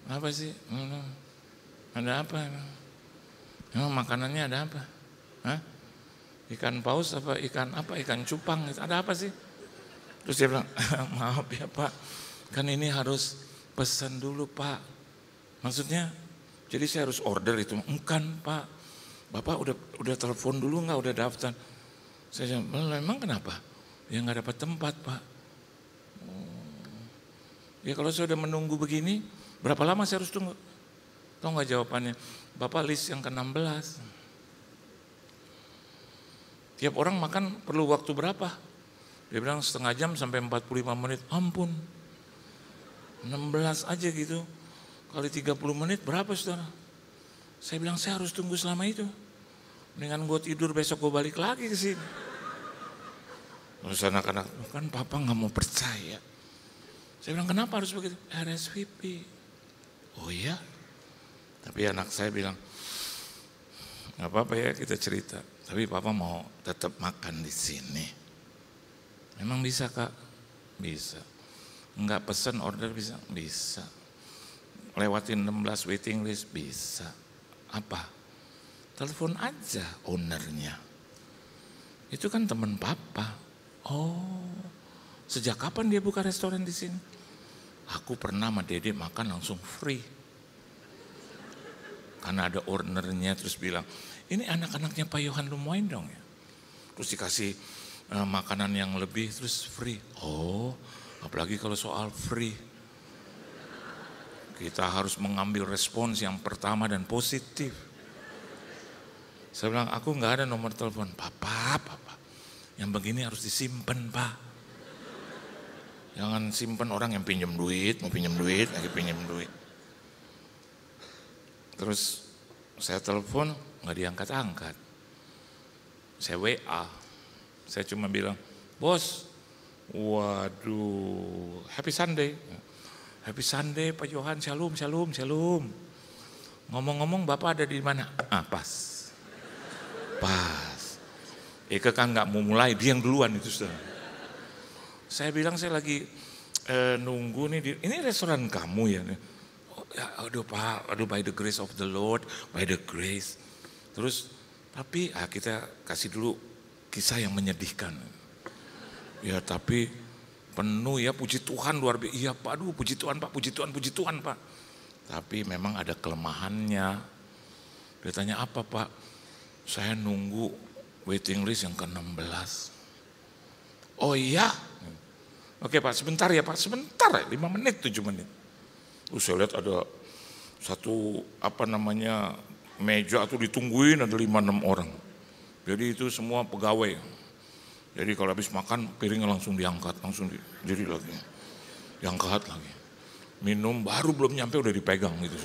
apa sih? Ada apa? Emang makanannya ada apa? Hah? Ikan paus apa ikan cupang, ada apa sih? Terus dia bilang, maaf ya Pak, kan ini harus pesan dulu Pak. Maksudnya, jadi saya harus order itu. Bukan Pak, Bapak udah telepon dulu nggak, udah daftar. Saya bilang, memang kenapa? Ya nggak dapat tempat Pak. Ya kalau saya udah menunggu begini, berapa lama saya harus tunggu? Tahu nggak jawabannya? Bapak list yang ke-16. Tiap orang makan perlu waktu berapa? Dia bilang setengah jam sampai 45 menit. Ampun, 16 aja gitu. Kali 30 menit berapa saudara? Saya bilang saya harus tunggu selama itu. Mendingan gue tidur besok gue balik lagi ke sini. Terus anak-anak, kan Papa gak mau percaya. Saya bilang kenapa harus begitu? RSVP. Oh iya? Tapi anak saya bilang, gak apa-apa ya kita cerita. Tapi Papa mau tetap makan di sini. Memang bisa Kak? Bisa. Enggak pesen order bisa? Bisa. Lewatin 16 waiting list? Bisa. Apa? Telepon aja ownernya. Itu kan teman Papa. Oh, sejak kapan dia buka restoran di sini? Aku pernah sama Dede makan langsung free. Karena ada ownernya terus bilang, ini anak-anaknya Pak Yohan lumayan dong ya. Terus dikasih makanan yang lebih terus free. Oh, apalagi kalau soal free. Kita harus mengambil respons yang pertama dan positif. Saya bilang, aku nggak ada nomor telepon. Papa, yang begini harus disimpan Pak. Jangan simpen orang yang pinjam duit, mau pinjam duit, lagi pinjam duit. Terus saya telepon, nggak diangkat-angkat. Saya WA, saya cuma bilang, bos, waduh, happy Sunday. Happy Sunday Pak Johan, shalom, shalom, shalom. Ngomong-ngomong Bapak ada di mana? Ah, pas. Eka kan nggak mau mulai, dia yang duluan itu sudah. Saya bilang saya lagi nunggu nih, ini restoran kamu ya? Oh, ya, aduh Pak, aduh by the grace of the Lord, by the grace. Terus tapi kita kasih dulu kisah yang menyedihkan. Ya tapi penuh ya, puji Tuhan luar biasa. Iya Pak, aduh puji Tuhan Pak, puji Tuhan, puji Tuhan Pak. Tapi memang ada kelemahannya. Dia tanya apa Pak? Saya nunggu waiting list yang ke-16. Oh iya? Oke Pak, sebentar ya Pak, sebentar ya, 5 menit, 7 menit. Saya lihat ada satu meja tuh ditungguin ada 5-6 orang. Jadi itu semua pegawai. Jadi kalau habis makan piringnya langsung diangkat, langsung diri lagi. Diangkat lagi. Minum baru belum nyampe udah dipegang gitu.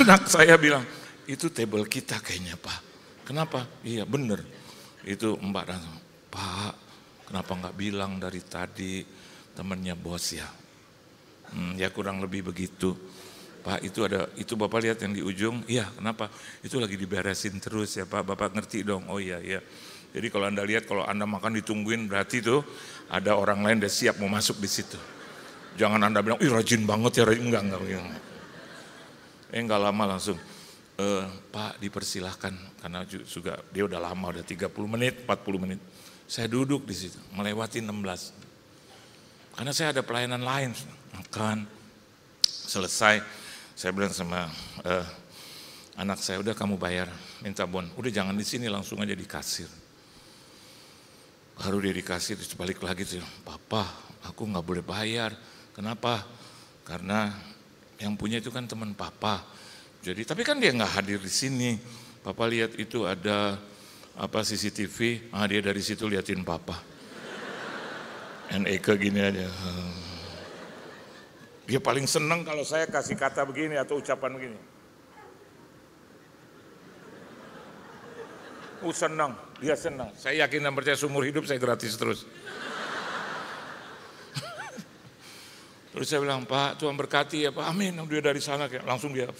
Anak saya bilang, itu table kita kayaknya Pak. Kenapa? Iya bener. Itu Mbak langsung, Pak kenapa nggak bilang dari tadi temennya bos ya? Ya kurang lebih begitu. Pak itu Bapak lihat yang di ujung, iya kenapa? Itu lagi diberesin terus ya Pak, Bapak ngerti dong, oh iya. Jadi kalau Anda lihat, kalau Anda makan ditungguin berarti tuh ada orang lain udah siap mau masuk di situ. Jangan Anda bilang, ih rajin banget ya, enggak. Enggak lama langsung, Pak dipersilahkan, karena juga dia udah lama, udah 30 menit, 40 menit. Saya duduk di situ, melewati 16. Karena saya ada pelayanan lain, makan, selesai. Saya bilang sama anak saya, udah kamu bayar, minta bon. Udah jangan di sini, langsung aja di kasir. Baru dia di kasir, terus balik lagi, Papa, aku nggak boleh bayar. Kenapa? Karena yang punya itu kan teman Papa. Jadi, tapi kan dia nggak hadir di sini. Papa lihat itu ada CCTV, dia dari situ liatin Papa. Eka gini aja. Dia paling senang kalau saya kasih kata begini atau ucapan begini. Senang, dia senang. Saya yakin dan percaya seumur hidup saya gratis terus. Terus saya bilang, Pak Tuhan berkati ya Pak, amin. Dia dari sana, langsung dia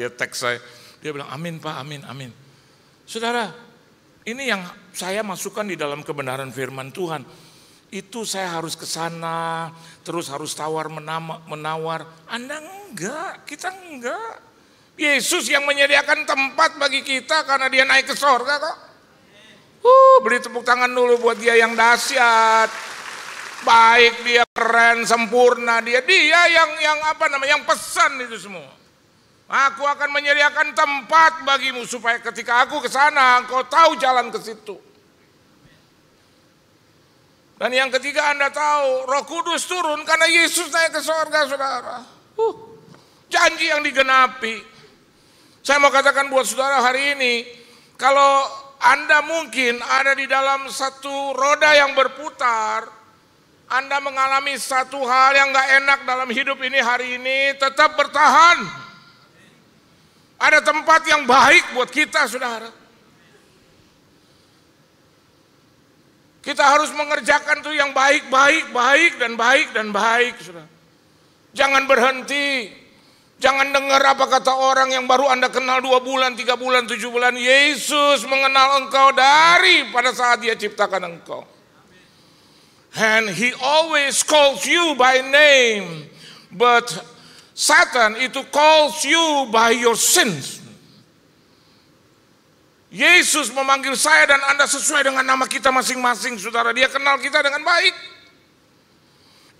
teks saya. Dia bilang, amin Pak, amin. Saudara, ini yang saya masukkan di dalam kebenaran firman Tuhan. Itu saya harus ke sana, terus harus menawar. Anda enggak, kita enggak. Yesus yang menyediakan tempat bagi kita karena dia naik ke sorga kok. Beri tepuk tangan dulu buat dia yang dahsyat. Baik, dia keren, sempurna, dia yang pesan itu semua. Aku akan menyediakan tempat bagimu supaya ketika aku ke sana engkau tahu jalan ke situ. Dan yang ketiga, Anda tahu Roh Kudus turun karena Yesus naik ke sorga, saudara. Janji yang digenapi. Saya mau katakan buat saudara hari ini, kalau Anda mungkin ada di dalam satu roda yang berputar, Anda mengalami satu hal yang gak enak dalam hidup ini hari ini, tetap bertahan. Ada tempat yang baik buat kita, saudara. Kita harus mengerjakan tuh yang baik, dan baik, saudara. Jangan berhenti. Jangan dengar apa kata orang yang baru Anda kenal 2 bulan, 3 bulan, 7 bulan. Yesus mengenal engkau dari pada saat dia ciptakan engkau. And he always calls you by name. But Satan itu calls you by your sins. Yesus memanggil saya dan Anda sesuai dengan nama kita masing-masing, saudara. Dia kenal kita dengan baik.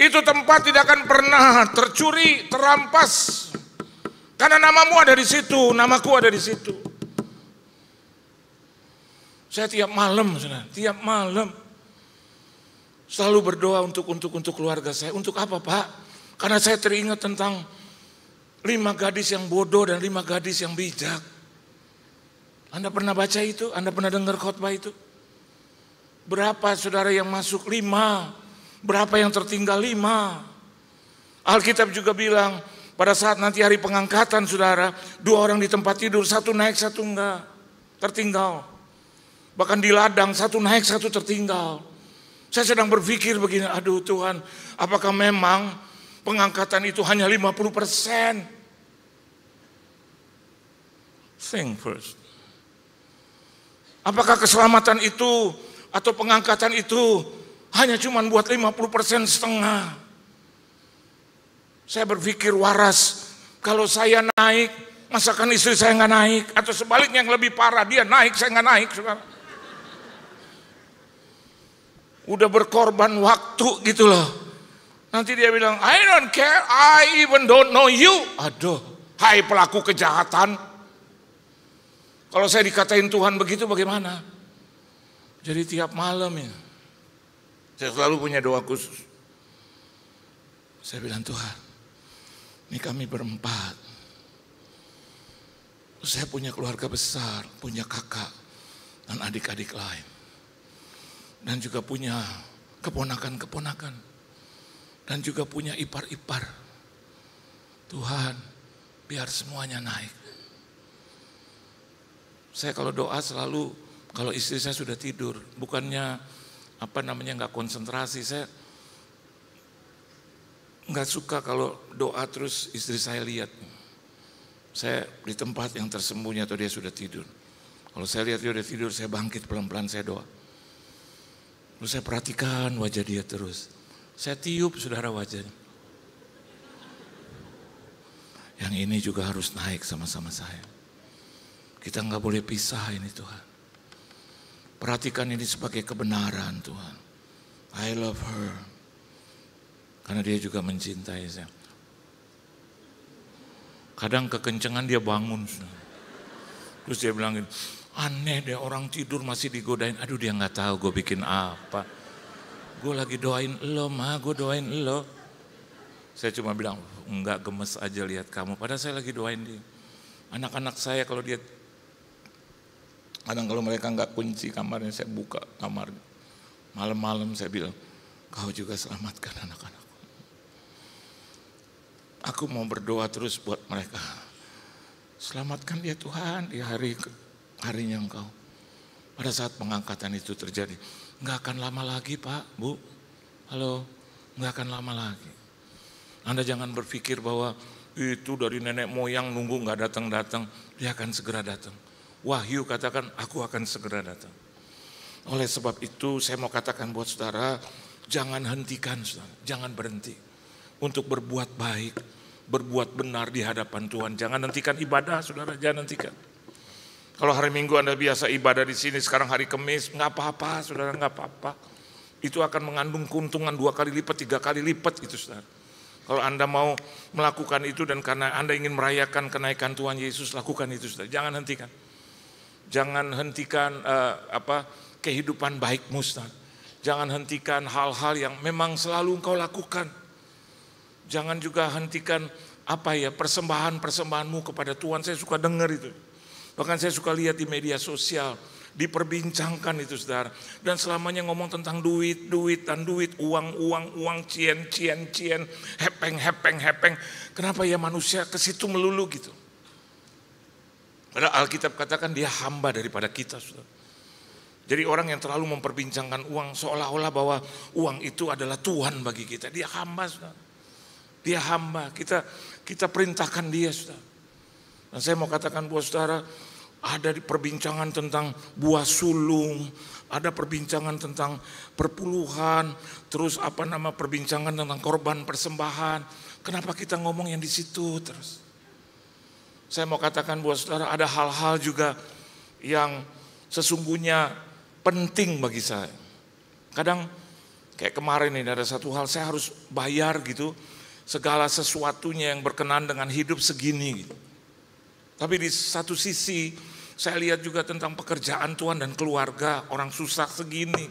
Itu tempat tidak akan pernah tercuri, terampas. Karena namamu ada di situ, namaku ada di situ. Saya tiap malam, saudara, tiap malam selalu berdoa untuk keluarga saya. Untuk apa, Pak? Karena saya teringat tentang 5 gadis yang bodoh dan 5 gadis yang bijak. Anda pernah baca itu? Anda pernah dengar khotbah itu? Berapa saudara yang masuk? 5. Berapa yang tertinggal? 5. Alkitab juga bilang pada saat nanti hari pengangkatan saudara, 2 orang di tempat tidur, 1 naik 1 enggak, tertinggal. Bahkan di ladang 1 naik 1 tertinggal. Saya sedang berpikir begini, aduh Tuhan, apakah memang pengangkatan itu hanya 50%? Think first. Apakah keselamatan itu atau pengangkatan itu hanya cuma buat 50% setengah? Saya berpikir waras, kalau saya naik, masakan istri saya nggak naik? Atau sebaliknya yang lebih parah, dia naik, saya nggak naik, saudara. Udah berkorban waktu gitu loh. Nanti dia bilang, I don't care, I even don't know you. Aduh, hai pelaku kejahatan. Kalau saya dikatain Tuhan begitu bagaimana? Jadi tiap malam ya, saya selalu punya doa khusus. Saya bilang, Tuhan, ini kami berempat. Saya punya keluarga besar, punya kakak dan adik-adik lain. Dan juga punya keponakan-keponakan. Dan juga punya ipar-ipar. Tuhan, biar semuanya naik. Saya kalau doa selalu, kalau istri saya sudah tidur, bukannya nggak konsentrasi, saya nggak suka kalau doa terus istri saya lihat. Saya di tempat yang tersembunyi atau dia sudah tidur. Kalau saya lihat dia sudah tidur, saya bangkit pelan-pelan, saya doa. Terus saya perhatikan wajah dia terus. Saya tiup saudara wajahnya. Yang ini juga harus naik sama-sama saya. Kita nggak boleh pisah ini Tuhan. Perhatikan ini sebagai kebenaran Tuhan. I love her. Karena dia juga mencintai saya. Kadang kekencengan dia bangun. Terus dia bilang gini, aneh deh orang tidur masih digodain. Aduh dia nggak tahu gue bikin apa. Gue lagi doain lo mah, gue doain lo. Saya cuma bilang, enggak, gemes aja lihat kamu. Padahal saya lagi doain dia. Anak-anak saya kalau dia, kadang kalau mereka nggak kunci kamarnya, saya buka kamarnya. Malam-malam saya bilang, kau juga selamatkan anak-anakku. Aku mau berdoa terus buat mereka. Selamatkan dia Tuhan di harinya Engkau. Pada saat pengangkatan itu terjadi, nggak akan lama lagi Pak, Bu. Halo, nggak akan lama lagi. Anda jangan berpikir bahwa itu dari nenek moyang nunggu nggak datang-datang, dia akan segera datang. Wahyu katakan, aku akan segera datang. Oleh sebab itu saya mau katakan buat saudara, jangan hentikan saudara, jangan berhenti untuk berbuat baik, berbuat benar di hadapan Tuhan. Jangan hentikan ibadah saudara, jangan hentikan. Kalau hari Minggu Anda biasa ibadah di sini, sekarang hari Kamis, nggak apa-apa saudara, nggak apa-apa. Itu akan mengandung keuntungan 2 kali lipat, 3 kali lipat itu saudara. Kalau Anda mau melakukan itu dan karena Anda ingin merayakan kenaikan Tuhan Yesus, lakukan itu saudara. Jangan hentikan. Jangan hentikan kehidupan baikmu saudara. Jangan hentikan hal-hal yang memang selalu engkau lakukan. Jangan juga hentikan persembahan-persembahanmu kepada Tuhan. Saya suka dengar itu. Bahkan saya suka lihat di media sosial, diperbincangkan itu saudara. Dan selamanya ngomong tentang duit, uang, cien, hepeng. Kenapa ya manusia ke situ melulu gitu? Padahal Alkitab katakan dia hamba daripada kita saudara. Jadi orang yang terlalu memperbincangkan uang seolah-olah bahwa uang itu adalah Tuhan bagi kita. Dia hamba saudara. Dia hamba, kita perintahkan dia saudara. Dan saya mau katakan buat saudara, ada di perbincangan tentang buah sulung, ada perbincangan tentang perpuluhan, terus perbincangan tentang korban persembahan. Kenapa kita ngomong yang di situ terus? Saya mau katakan buat saudara, ada hal-hal juga yang sesungguhnya penting bagi saya. Kadang kayak kemarin ini ada satu hal, saya harus bayar gitu, segala sesuatunya yang berkenan dengan hidup segini gitu. Tapi di satu sisi saya lihat juga tentang pekerjaan Tuhan dan keluarga orang susah segini.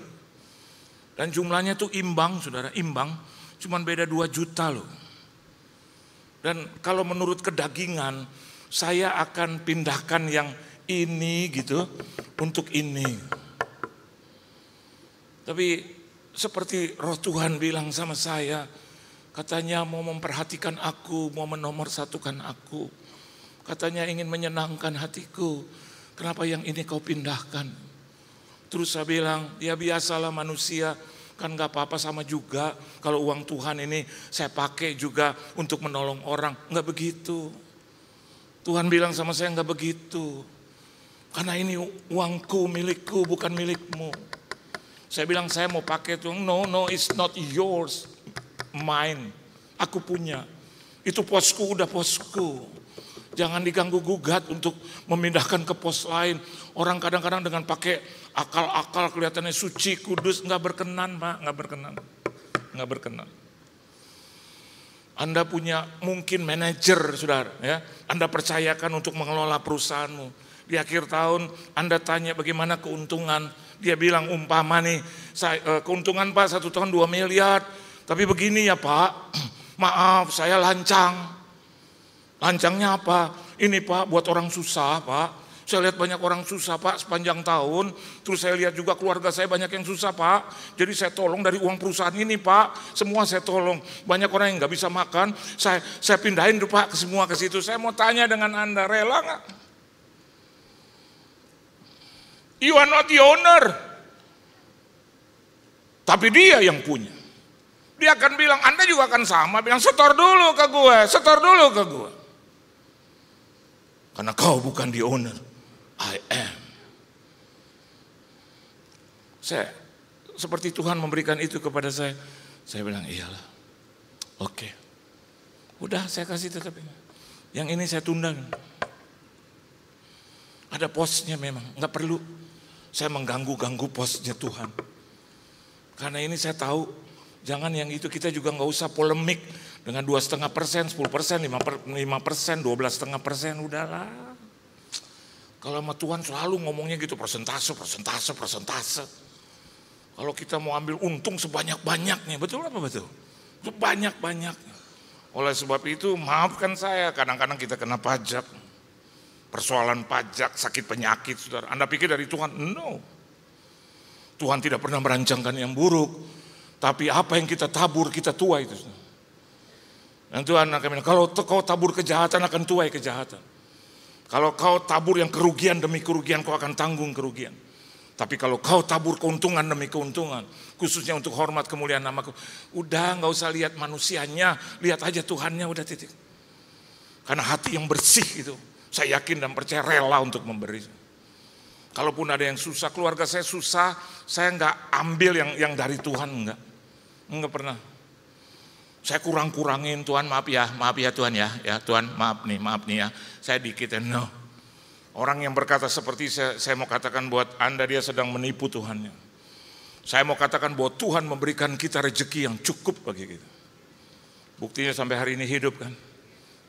Dan jumlahnya tuh imbang saudara, imbang. Cuman beda 2 juta loh. Dan kalau menurut kedagingan, saya akan pindahkan yang ini gitu untuk ini. Tapi seperti roh Tuhan bilang sama saya, katanya mau memperhatikan aku, mau menomorsatukan aku. Katanya ingin menyenangkan hatiku, kenapa yang ini kau pindahkan? Terus saya bilang, ya biasalah manusia, kan gak apa-apa sama juga. Kalau uang Tuhan ini saya pakai juga untuk menolong orang, gak begitu. Tuhan bilang sama saya gak begitu. Karena ini uangku, milikku, bukan milikmu. Saya bilang saya mau pakai itu, no, it's not yours, mine. Aku punya, itu posku, udah posku. Jangan diganggu gugat untuk memindahkan ke pos lain. Orang kadang-kadang dengan pakai akal-akal kelihatannya suci, kudus, nggak berkenan, Pak, nggak berkenan. Anda punya mungkin manajer, saudara, ya. Anda percayakan untuk mengelola perusahaanmu. Di akhir tahun Anda tanya bagaimana keuntungan. Dia bilang umpama nih, keuntungan Pak 1 tahun 2 miliar. Tapi begini ya Pak, maaf saya lancang. Lancangnya apa? Ini Pak buat orang susah Pak. Saya lihat banyak orang susah Pak sepanjang tahun. Terus saya lihat juga keluarga saya banyak yang susah Pak. Jadi saya tolong dari uang perusahaan ini Pak. Semua saya tolong. Banyak orang yang gak bisa makan. Saya pindahin tuh Pak ke semua ke situ. Saya mau tanya dengan Anda, rela gak? You are not the owner. Tapi dia yang punya. Dia akan bilang, Anda juga akan sama. Bilang, setor dulu ke gue. Karena kau bukan the owner, I am. Seperti Tuhan memberikan itu kepada saya. Saya bilang, iyalah. Oke. Udah saya kasih tetap ini. Yang ini saya tunda. Ada posnya memang, nggak perlu saya mengganggu posnya Tuhan. Karena ini saya tahu, jangan yang itu kita juga nggak usah polemik dengan 2,5%, 10%, 5%, 12,5%, udahlah. Kalau sama Tuhan selalu ngomongnya gitu, persentase. Kalau kita mau ambil untung sebanyak-banyaknya, betul apa betul? Sebanyak-banyaknya. Oleh sebab itu maafkan saya, kadang-kadang kita kena pajak. Persoalan pajak, sakit penyakit, saudara. Anda pikir dari Tuhan? No. Tuhan tidak pernah merancangkan yang buruk. Tapi apa yang kita tabur, kita tuai itu. Dan Tuhan akan bilang, kalau kau tabur kejahatan akan tuai kejahatan. Kalau kau tabur yang kerugian demi kerugian, kau akan tanggung kerugian. Tapi kalau kau tabur keuntungan demi keuntungan, khususnya untuk hormat kemuliaan namaku, udah gak usah lihat manusianya, lihat aja Tuhannya, udah titik. Karena hati yang bersih itu, saya yakin dan percaya rela untuk memberi. Kalaupun ada yang susah, keluarga saya susah, saya nggak ambil yang dari Tuhan, nggak pernah. Saya kurangin Tuhan, maaf ya Tuhan ya Tuhan maaf nih ya, saya dikit ya, no. Orang yang berkata seperti saya mau katakan buat Anda, dia sedang menipu Tuhannya. Saya mau katakan bahwa Tuhan memberikan kita rezeki yang cukup bagi kita. Buktinya sampai hari ini hidup kan.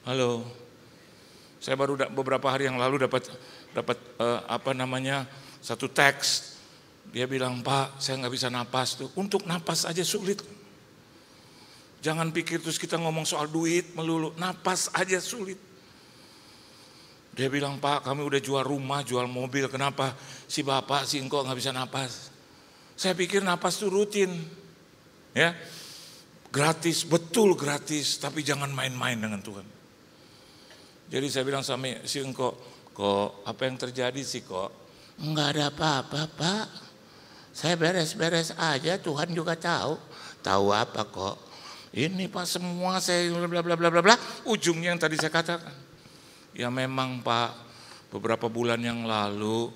Halo. Saya baru beberapa hari yang lalu dapat satu teks. Dia bilang, Pak, saya nggak bisa napas tuh. Untuk napas aja sulit. Jangan pikir terus kita ngomong soal duit melulu. Napas aja sulit. Dia bilang, Pak, kami udah jual rumah, jual mobil. Kenapa si bapak, si engkau nggak bisa napas? Saya pikir napas itu rutin, ya, gratis, betul gratis. Tapi jangan main-main dengan Tuhan. Jadi saya bilang sama si engkau, kok apa yang terjadi sih kok? Enggak ada apa-apa Pak. Saya beres-beres aja, Tuhan juga tahu. Tahu apa kok? Ini Pak semua saya bla bla bla bla bla. Ujungnya yang tadi saya katakan. Ya memang Pak, beberapa bulan yang lalu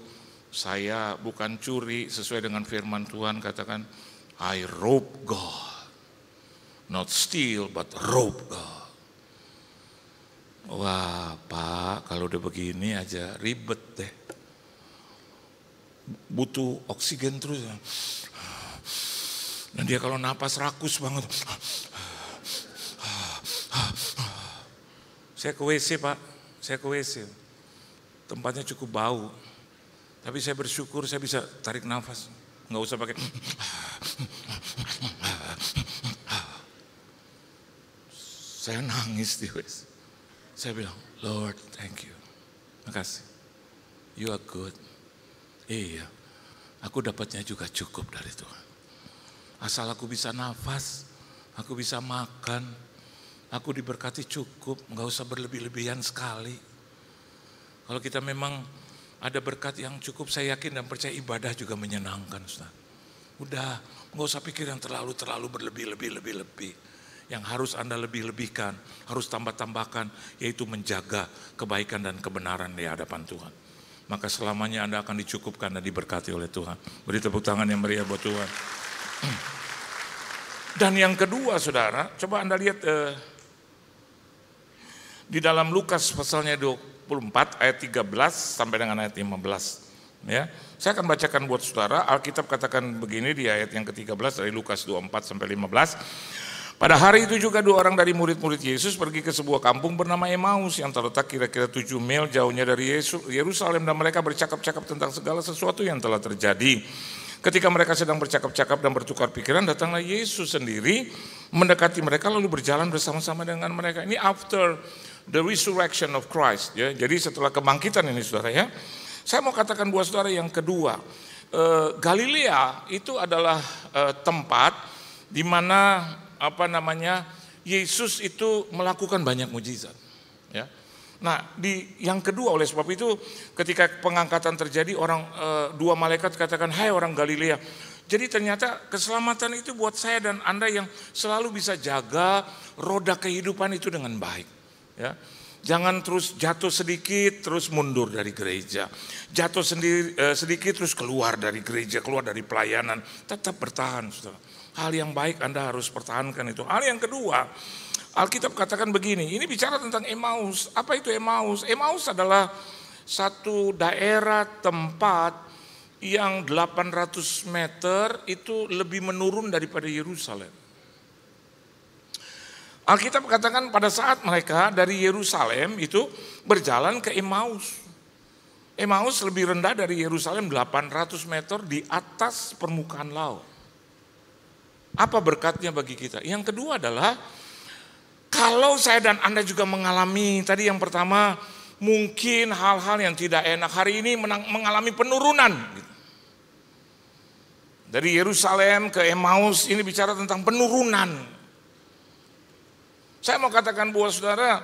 saya bukan curi sesuai dengan firman Tuhan, katakan I rob God. Not steal but rob God. Wah Pak, kalau udah begini aja ribet deh. Butuh oksigen terus. Dan dia kalau napas rakus banget. Saya ke WC Pak, saya ke WC. Tempatnya cukup bau. Tapi saya bersyukur saya bisa tarik nafas. Nggak usah pakai. Saya nangis di WC. Saya bilang, Lord, thank you. Makasih. You are good. Iya, aku dapatnya juga cukup dari Tuhan. Asal aku bisa nafas, aku bisa makan, aku diberkati cukup, nggak usah berlebih-lebihan sekali. Kalau kita memang ada berkat yang cukup, saya yakin dan percaya ibadah juga menyenangkan, Ustaz. Udah, nggak usah pikir yang terlalu berlebih-lebih. Yang harus Anda lebih-lebihkan, harus tambah-tambahkan, yaitu menjaga kebaikan dan kebenaran di hadapan Tuhan. Maka selamanya Anda akan dicukupkan dan diberkati oleh Tuhan. Beri tepuk tangan yang meriah buat Tuhan. Dan yang kedua, saudara, coba Anda lihat di dalam Lukas pasalnya 24 ayat 13 sampai dengan ayat 15. Ya, saya akan bacakan buat saudara. Alkitab katakan begini di ayat yang ke-13 dari Lukas 24 sampai 15. Pada hari itu juga 2 orang dari murid-murid Yesus pergi ke sebuah kampung bernama Emmaus yang terletak kira-kira 7 mil jauhnya dari Yerusalem, dan mereka bercakap-cakap tentang segala sesuatu yang telah terjadi. Ketika mereka sedang bercakap-cakap dan bertukar pikiran, datanglah Yesus sendiri mendekati mereka lalu berjalan bersama-sama dengan mereka. Ini after the resurrection of Christ, ya. Jadi setelah kebangkitan ini, saudara, ya. Saya mau katakan buat saudara yang kedua, Galilea itu adalah tempat di mana Yesus itu melakukan banyak mujizat, ya. Nah, yang kedua, oleh sebab itu ketika pengangkatan terjadi, dua malaikat katakan, "Hai orang Galilea." Jadi ternyata keselamatan itu buat saya dan Anda yang selalu bisa jaga roda kehidupan itu dengan baik, ya. Jangan terus jatuh sedikit terus mundur dari gereja, jatuh sedikit terus keluar dari gereja, keluar dari pelayanan. Tetap bertahan, saudara. Hal yang baik Anda harus pertahankan itu. Hal yang kedua, Alkitab katakan begini, ini bicara tentang Emmaus. Apa itu Emmaus? Emmaus adalah satu daerah tempat yang 800 meter itu lebih menurun daripada Yerusalem. Alkitab katakan pada saat mereka dari Yerusalem itu berjalan ke Emmaus. Emmaus lebih rendah dari Yerusalem 800 meter di atas permukaan laut. Apa berkatnya bagi kita? Yang kedua adalah, kalau saya dan Anda juga mengalami, tadi yang pertama mungkin hal-hal yang tidak enak, hari ini mengalami penurunan. Dari Yerusalem ke Emmaus ini bicara tentang penurunan. Saya mau katakan buat saudara,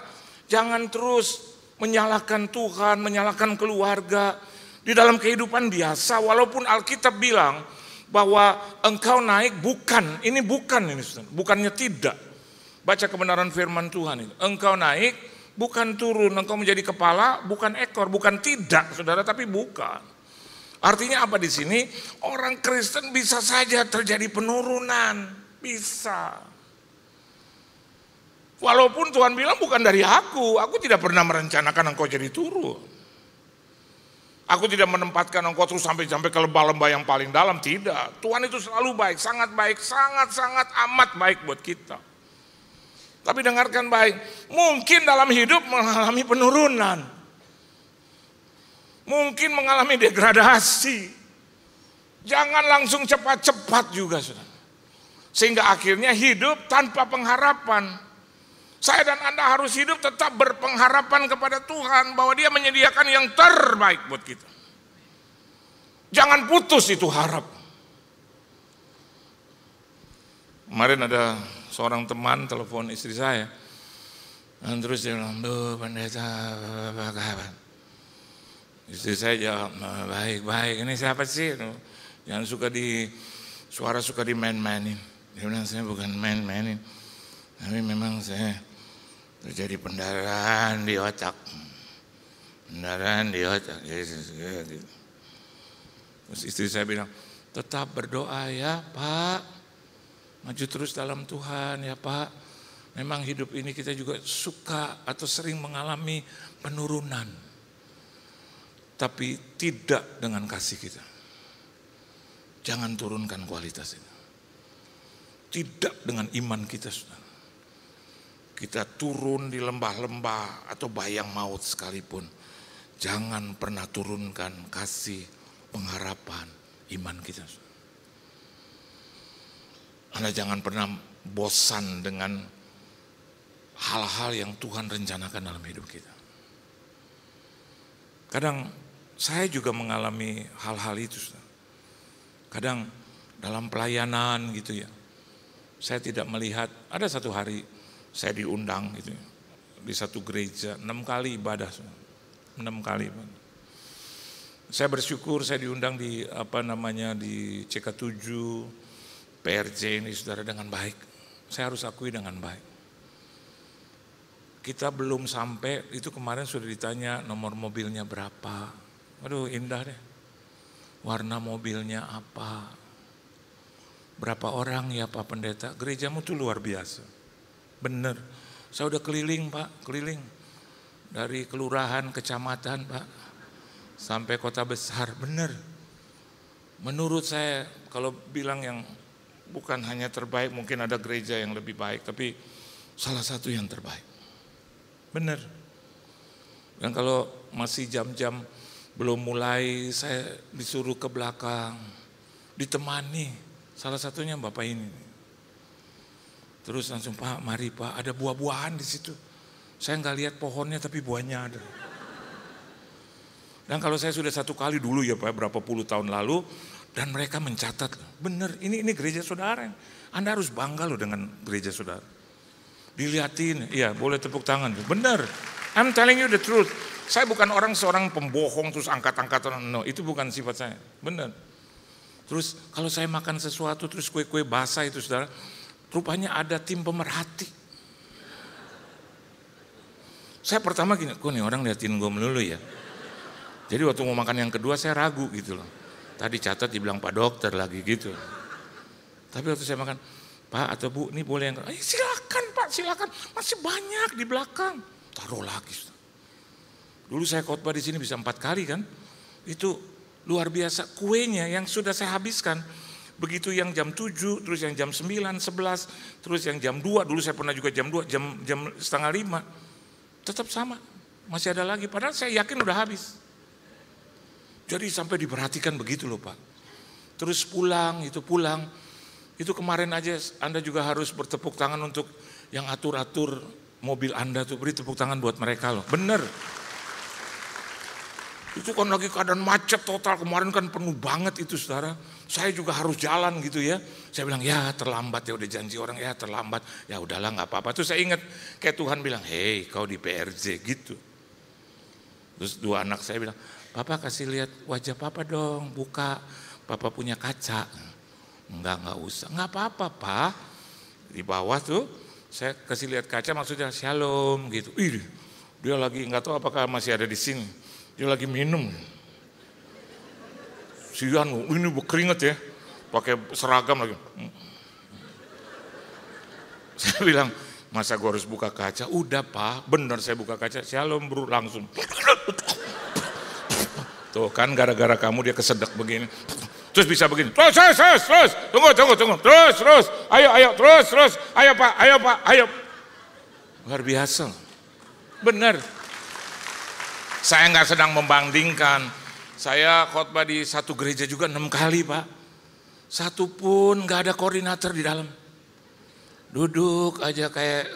jangan terus menyalahkan Tuhan, menyalahkan keluarga. Di dalam kehidupan biasa, walaupun Alkitab bilang bahwa engkau naik ini bukannya tidak. Baca kebenaran firman Tuhan itu. Engkau naik bukan turun, engkau menjadi kepala bukan ekor, bukan tidak, saudara, tapi bukan. Artinya apa di sini? Orang Kristen bisa saja terjadi penurunan, bisa. Walaupun Tuhan bilang bukan dari aku tidak pernah merencanakan engkau jadi turun. Aku tidak menempatkan engkau terus sampai ke lembah-lembah yang paling dalam, tidak. Tuhan itu selalu baik, sangat amat baik buat kita. Tapi dengarkan baik, mungkin dalam hidup mengalami penurunan. Mungkin mengalami degradasi. Jangan langsung cepat-cepat juga, saudara. Sehingga akhirnya hidup tanpa pengharapan. Saya dan Anda harus hidup tetap berpengharapan kepada Tuhan bahwa Dia menyediakan yang terbaik buat kita. Jangan putus itu harap. Kemarin ada seorang teman telepon istri saya, dan terus dia bilang, "Pendeta, apa kabar?" Istri saya jawab, "Baik. Ini siapa sih yang suka dimain-mainin?" Dia bilang, "Saya bukan main-mainin, tapi memang saya terjadi pendarahan di otak. Gitu. Terus istri saya bilang, "Tetap berdoa ya Pak, maju terus dalam Tuhan ya Pak. Memang hidup ini kita juga suka atau sering mengalami penurunan, tapi tidak dengan kasih kita. Jangan turunkan kualitas itu. Tidak dengan iman kita, saudara. Kita turun di lembah-lembah atau bayang maut sekalipun, jangan pernah turunkan kasih, pengharapan, iman kita. Anda jangan pernah bosan dengan hal-hal yang Tuhan rencanakan dalam hidup kita. Kadang saya juga mengalami hal-hal itu. Kadang dalam pelayanan gitu ya. Saya tidak melihat, ada satu hari saya diundang gitu ya, di satu gereja, 6 kali ibadah, 6 kali. Saya bersyukur saya diundang di di CK7, PRJ ini saudara dengan baik. Saya harus akui dengan baik. Kita belum sampai, itu kemarin sudah ditanya nomor mobilnya berapa. Aduh indah deh. Warna mobilnya apa. Berapa orang ya Pak Pendeta. Gerejamu tuh luar biasa. Bener. Saya udah keliling Pak, keliling. Dari kelurahan, kecamatan Pak. Sampai kota besar, bener. Menurut saya kalau bilang yang bukan hanya terbaik, mungkin ada gereja yang lebih baik. Tapi salah satu yang terbaik. Bener. Dan kalau masih jam-jam belum mulai, saya disuruh ke belakang, ditemani, salah satunya Bapak ini. Terus langsung, Pak, mari Pak, ada buah-buahan di situ. Saya nggak lihat pohonnya, tapi buahnya ada. Dan kalau saya sudah satu kali dulu ya Pak, berapa puluh tahun lalu, dan mereka mencatat, bener, ini gereja saudara. Anda harus bangga loh dengan gereja saudara. Dilihatin, iya boleh tepuk tangan, bener. I'm telling you the truth. Saya bukan seorang pembohong terus angkat-angkatan, no, itu bukan sifat saya, benar. Terus kalau saya makan sesuatu terus kue-kue basah itu saudara, rupanya ada tim pemerhati. Saya pertama gini, kok nih orang liatin gue melulu ya. Jadi waktu mau makan yang kedua saya ragu gitu loh. Tadi catat dibilang Pak Dokter lagi gitu. Tapi waktu saya makan, Pak atau Bu, ini boleh yang silakan Pak, silakan, masih banyak di belakang. Taruh lagi. Dulu saya khotbah di sini bisa 4 kali kan. Itu luar biasa kuenya yang sudah saya habiskan. Begitu yang jam 7, terus yang jam 9, 11, terus yang jam 2, dulu saya pernah juga jam 2, jam setengah 5. Tetap sama, masih ada lagi. Padahal saya yakin udah habis. Jadi sampai diperhatikan begitu loh Pak. Terus pulang. Itu kemarin aja Anda juga harus bertepuk tangan untuk yang atur-atur mobil Anda tuh. Beri tepuk tangan buat mereka loh, bener. Itu kan lagi keadaan macet total, kemarin kan penuh banget itu saudara. Saya juga harus jalan gitu ya. Saya bilang ya terlambat ya, udah janji orang ya terlambat. Ya udahlah gak apa-apa. Terus saya ingat kayak Tuhan bilang, hei kau di PRJ gitu. Terus 2 anak saya bilang, Papa kasih lihat wajah Papa dong, buka. Papa punya kaca. Enggak usah, gak apa-apa Pak. Di bawah tuh saya kasih lihat kaca, maksudnya shalom gitu. Ih, dia lagi gak tahu apakah masih ada di sini. Dia lagi minum. Sian, ini berkeringat ya. Pakai seragam lagi. Saya bilang, masa gue harus buka kaca? Udah Pak, benar saya buka kaca. Shalom bro, langsung. Tuh kan gara-gara kamu dia kesedek begini. Terus bisa begini. Terus. Tunggu. Terus. Ayo, terus. Ayo Pak. Luar biasa. Benar. Saya nggak sedang membandingkan. Saya khotbah di satu gereja juga 6 kali Pak. Satu pun nggak ada koordinator di dalam. Duduk aja kayak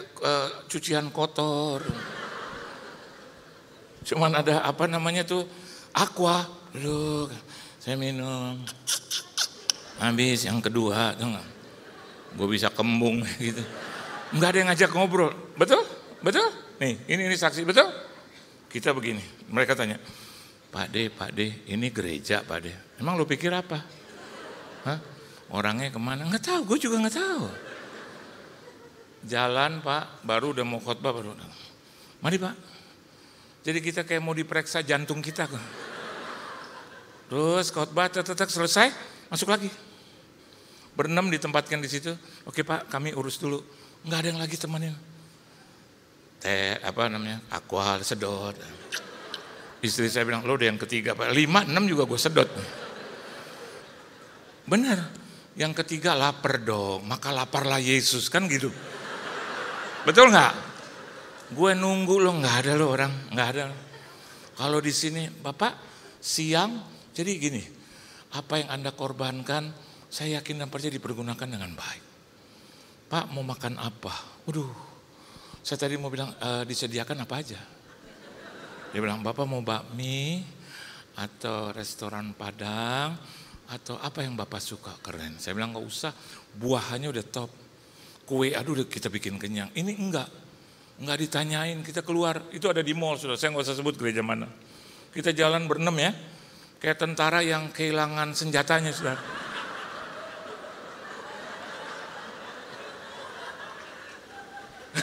cucian kotor. Cuman ada aqua. Duduk, saya minum. Habis yang kedua, gue bisa kembung gitu. Nggak ada yang ngajak ngobrol. Betul? Nih, ini saksi, betul? Kita begini, mereka tanya, Pak De, ini gereja Pak De. Emang lo pikir apa? Hah? Orangnya kemana? Nggak tahu, gue juga nggak tahu. Jalan Pak, baru udah mau khotbah baru. Mari Pak. Jadi kita kayak mau diperiksa jantung kita. Terus khotbah, selesai, masuk lagi. Berenam ditempatkan di situ. Oke Pak, kami urus dulu. Nggak ada yang lagi temenin. Aqua sedot. Istri saya bilang, lo udah yang ketiga Pak, 5, 6 juga gue sedot. Benar, yang ketiga lapar dong, maka laparlah Yesus, kan gitu. Betul nggak? Gue nunggu lo, nggak ada lo orang, nggak ada. Kalau di sini, Bapak siang, jadi gini, apa yang Anda korbankan, saya yakin dan percaya dipergunakan dengan baik. Pak mau makan apa? Waduh. Saya tadi mau bilang, disediakan apa aja? Dia bilang, Bapak mau bakmi atau restoran Padang Atau apa yang Bapak suka? Keren. Saya bilang nggak usah, buahannya udah top. Kue aduh udah kita bikin kenyang. Ini enggak ditanyain, kita keluar. Itu ada di mall, sudah. Saya nggak usah sebut gereja mana. Kita jalan berenam ya, kayak tentara yang kehilangan senjatanya, sudah.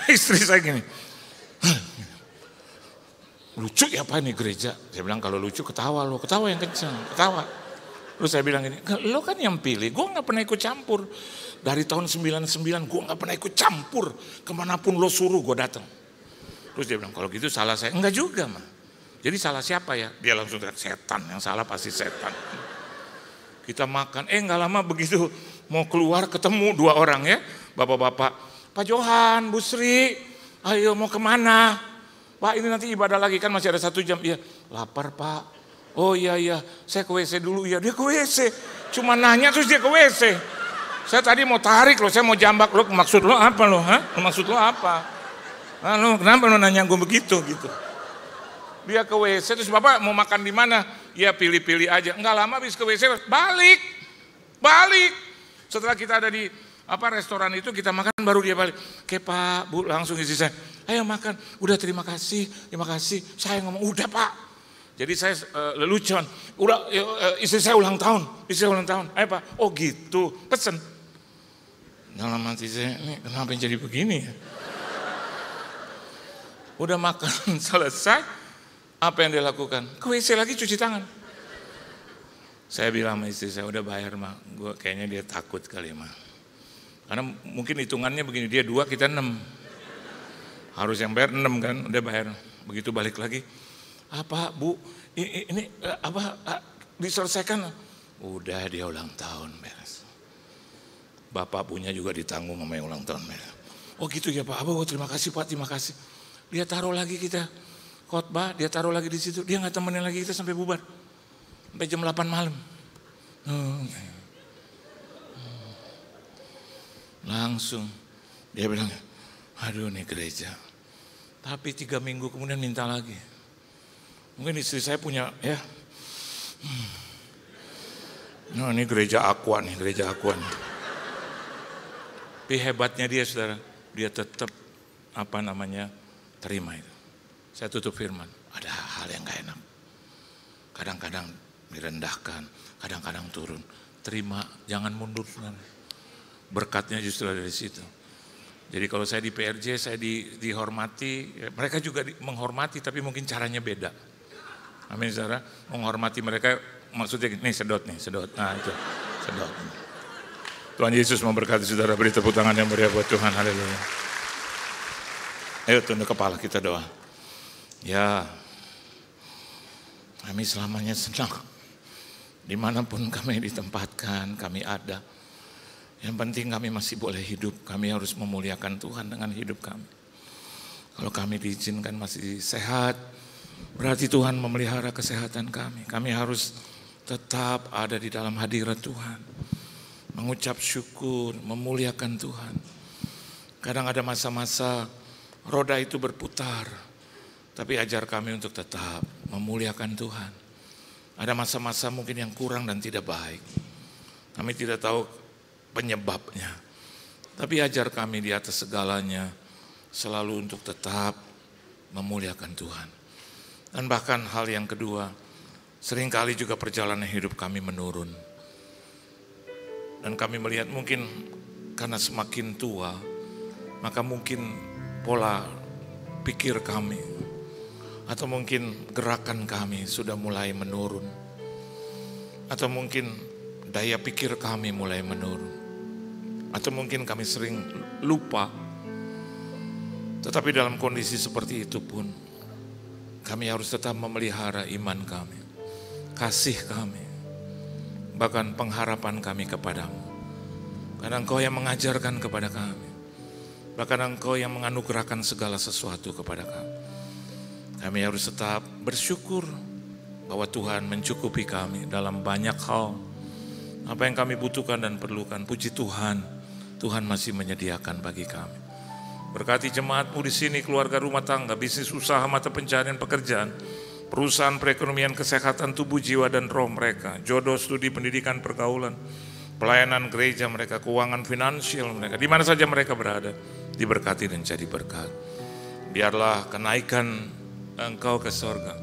Istri saya gini, lucu ya apa ini gereja? Saya bilang kalau lucu ketawa lo, ketawa yang kencang, ketawa. Terus saya bilang gini, lo kan yang pilih, gue gak pernah ikut campur. Dari tahun 99 gue gak pernah ikut campur. Kemanapun lo suruh gue datang. Terus dia bilang, kalau gitu salah saya. Enggak juga mah. Jadi salah siapa ya? Dia langsung teriak, setan, yang salah pasti setan. Kita makan, gak lama begitu mau keluar ketemu 2 orang ya. Bapak-bapak, Pak Johan, Bu Sri, ayo mau kemana? Pak ini nanti ibadah lagi kan masih ada 1 jam. Iya, lapar Pak. Oh iya, saya ke WC dulu. Ya dia ke WC. Cuma nanya terus dia ke WC. Saya tadi mau tarik loh, saya mau jambak lo. Maksud lo apa lo? Maksud lo apa? Nah, lo kenapa lo nanya gue begitu gitu? Dia ke WC terus Bapak mau makan di mana? Ya pilih-pilih aja. Enggak lama habis ke WC balik. Setelah kita ada di restoran itu kita makan baru dia balik. Oke Pak, Bu langsung isi saya. Ayo makan. Udah terima kasih. Saya ngomong udah Pak. Jadi saya lelucon, istri saya ulang tahun. Ayo Pak, oh gitu, pesen. Dalam hati saya, ini kenapa jadi begini ya? Udah makan selesai, apa yang dia lakukan? Ke WC lagi cuci tangan. Saya bilang sama istri saya, udah bayar mah, kayaknya dia takut kali mah. Karena mungkin hitungannya begini, dia 2, kita 6. Harus yang bayar 6 kan, udah bayar. Begitu balik lagi. Apa Bu, ini diselesaikan? Udah dia ulang tahun beres. Bapak punya juga ditanggung sama yang ulang tahun beres. Oh gitu ya Pak, terima kasih Pak, terima kasih. Dia taruh lagi kita khotbah, dia taruh lagi di situ. Dia nggak temenin lagi kita sampai bubar, sampai jam 8 malam. Langsung dia bilang, aduh nih gereja. Tapi 3 minggu kemudian minta lagi. Mungkin istri saya punya ya. Nah ini gereja aqua nih. Tapi hebatnya dia saudara, dia tetap terima itu. Saya tutup firman, ada hal yang gak enak. Kadang-kadang direndahkan, kadang-kadang turun. Terima, jangan mundur saudara. Berkatnya justru dari situ. Jadi kalau saya di PRJ, saya dihormati, ya, mereka juga menghormati tapi mungkin caranya beda. Amin saudara, menghormati mereka maksudnya nih sedot. Nah itu, sedot. Tuhan Yesus memberkati saudara, beri tepuk tangan yang meriah buat Tuhan, haleluya. Ayo tunduk kepala kita doa. Ya, kami selamanya senang. Dimanapun kami ditempatkan, kami ada. Yang penting kami masih boleh hidup, kami harus memuliakan Tuhan dengan hidup kami. Kalau kami diizinkan masih sehat, berarti Tuhan memelihara kesehatan kami. Kami harus tetap ada di dalam hadirat Tuhan. Mengucap syukur, memuliakan Tuhan. Kadang ada masa-masa roda itu berputar. Tapi ajar kami untuk tetap memuliakan Tuhan. Ada masa-masa mungkin yang kurang dan tidak baik. Kami tidak tahu penyebabnya. Tapi ajar kami di atas segalanya selalu untuk tetap memuliakan Tuhan. Dan bahkan hal yang kedua, seringkali juga perjalanan hidup kami menurun. Dan kami melihat mungkin karena semakin tua, maka mungkin pola pikir kami, atau mungkin gerakan kami sudah mulai menurun. Atau mungkin daya pikir kami mulai menurun. Atau mungkin kami sering lupa. Tetapi dalam kondisi seperti itu pun, kami harus tetap memelihara iman kami, kasih kami, bahkan pengharapan kami kepadamu. Karena Engkau yang mengajarkan kepada kami, bahkan Engkau yang menganugerahkan segala sesuatu kepada kami. Kami harus tetap bersyukur bahwa Tuhan mencukupi kami dalam banyak hal. Apa yang kami butuhkan dan perlukan, puji Tuhan, Tuhan masih menyediakan bagi kami. Berkati jemaat-Mu di sini, keluarga, rumah tangga, bisnis, usaha, mata pencarian, pekerjaan. perusahaan, perekonomian, kesehatan tubuh, jiwa, dan roh mereka, jodoh, studi, pendidikan, pergaulan, pelayanan gereja mereka, keuangan finansial mereka, di mana saja mereka berada, diberkati dan jadi berkat. Biarlah kenaikan Engkau ke sorga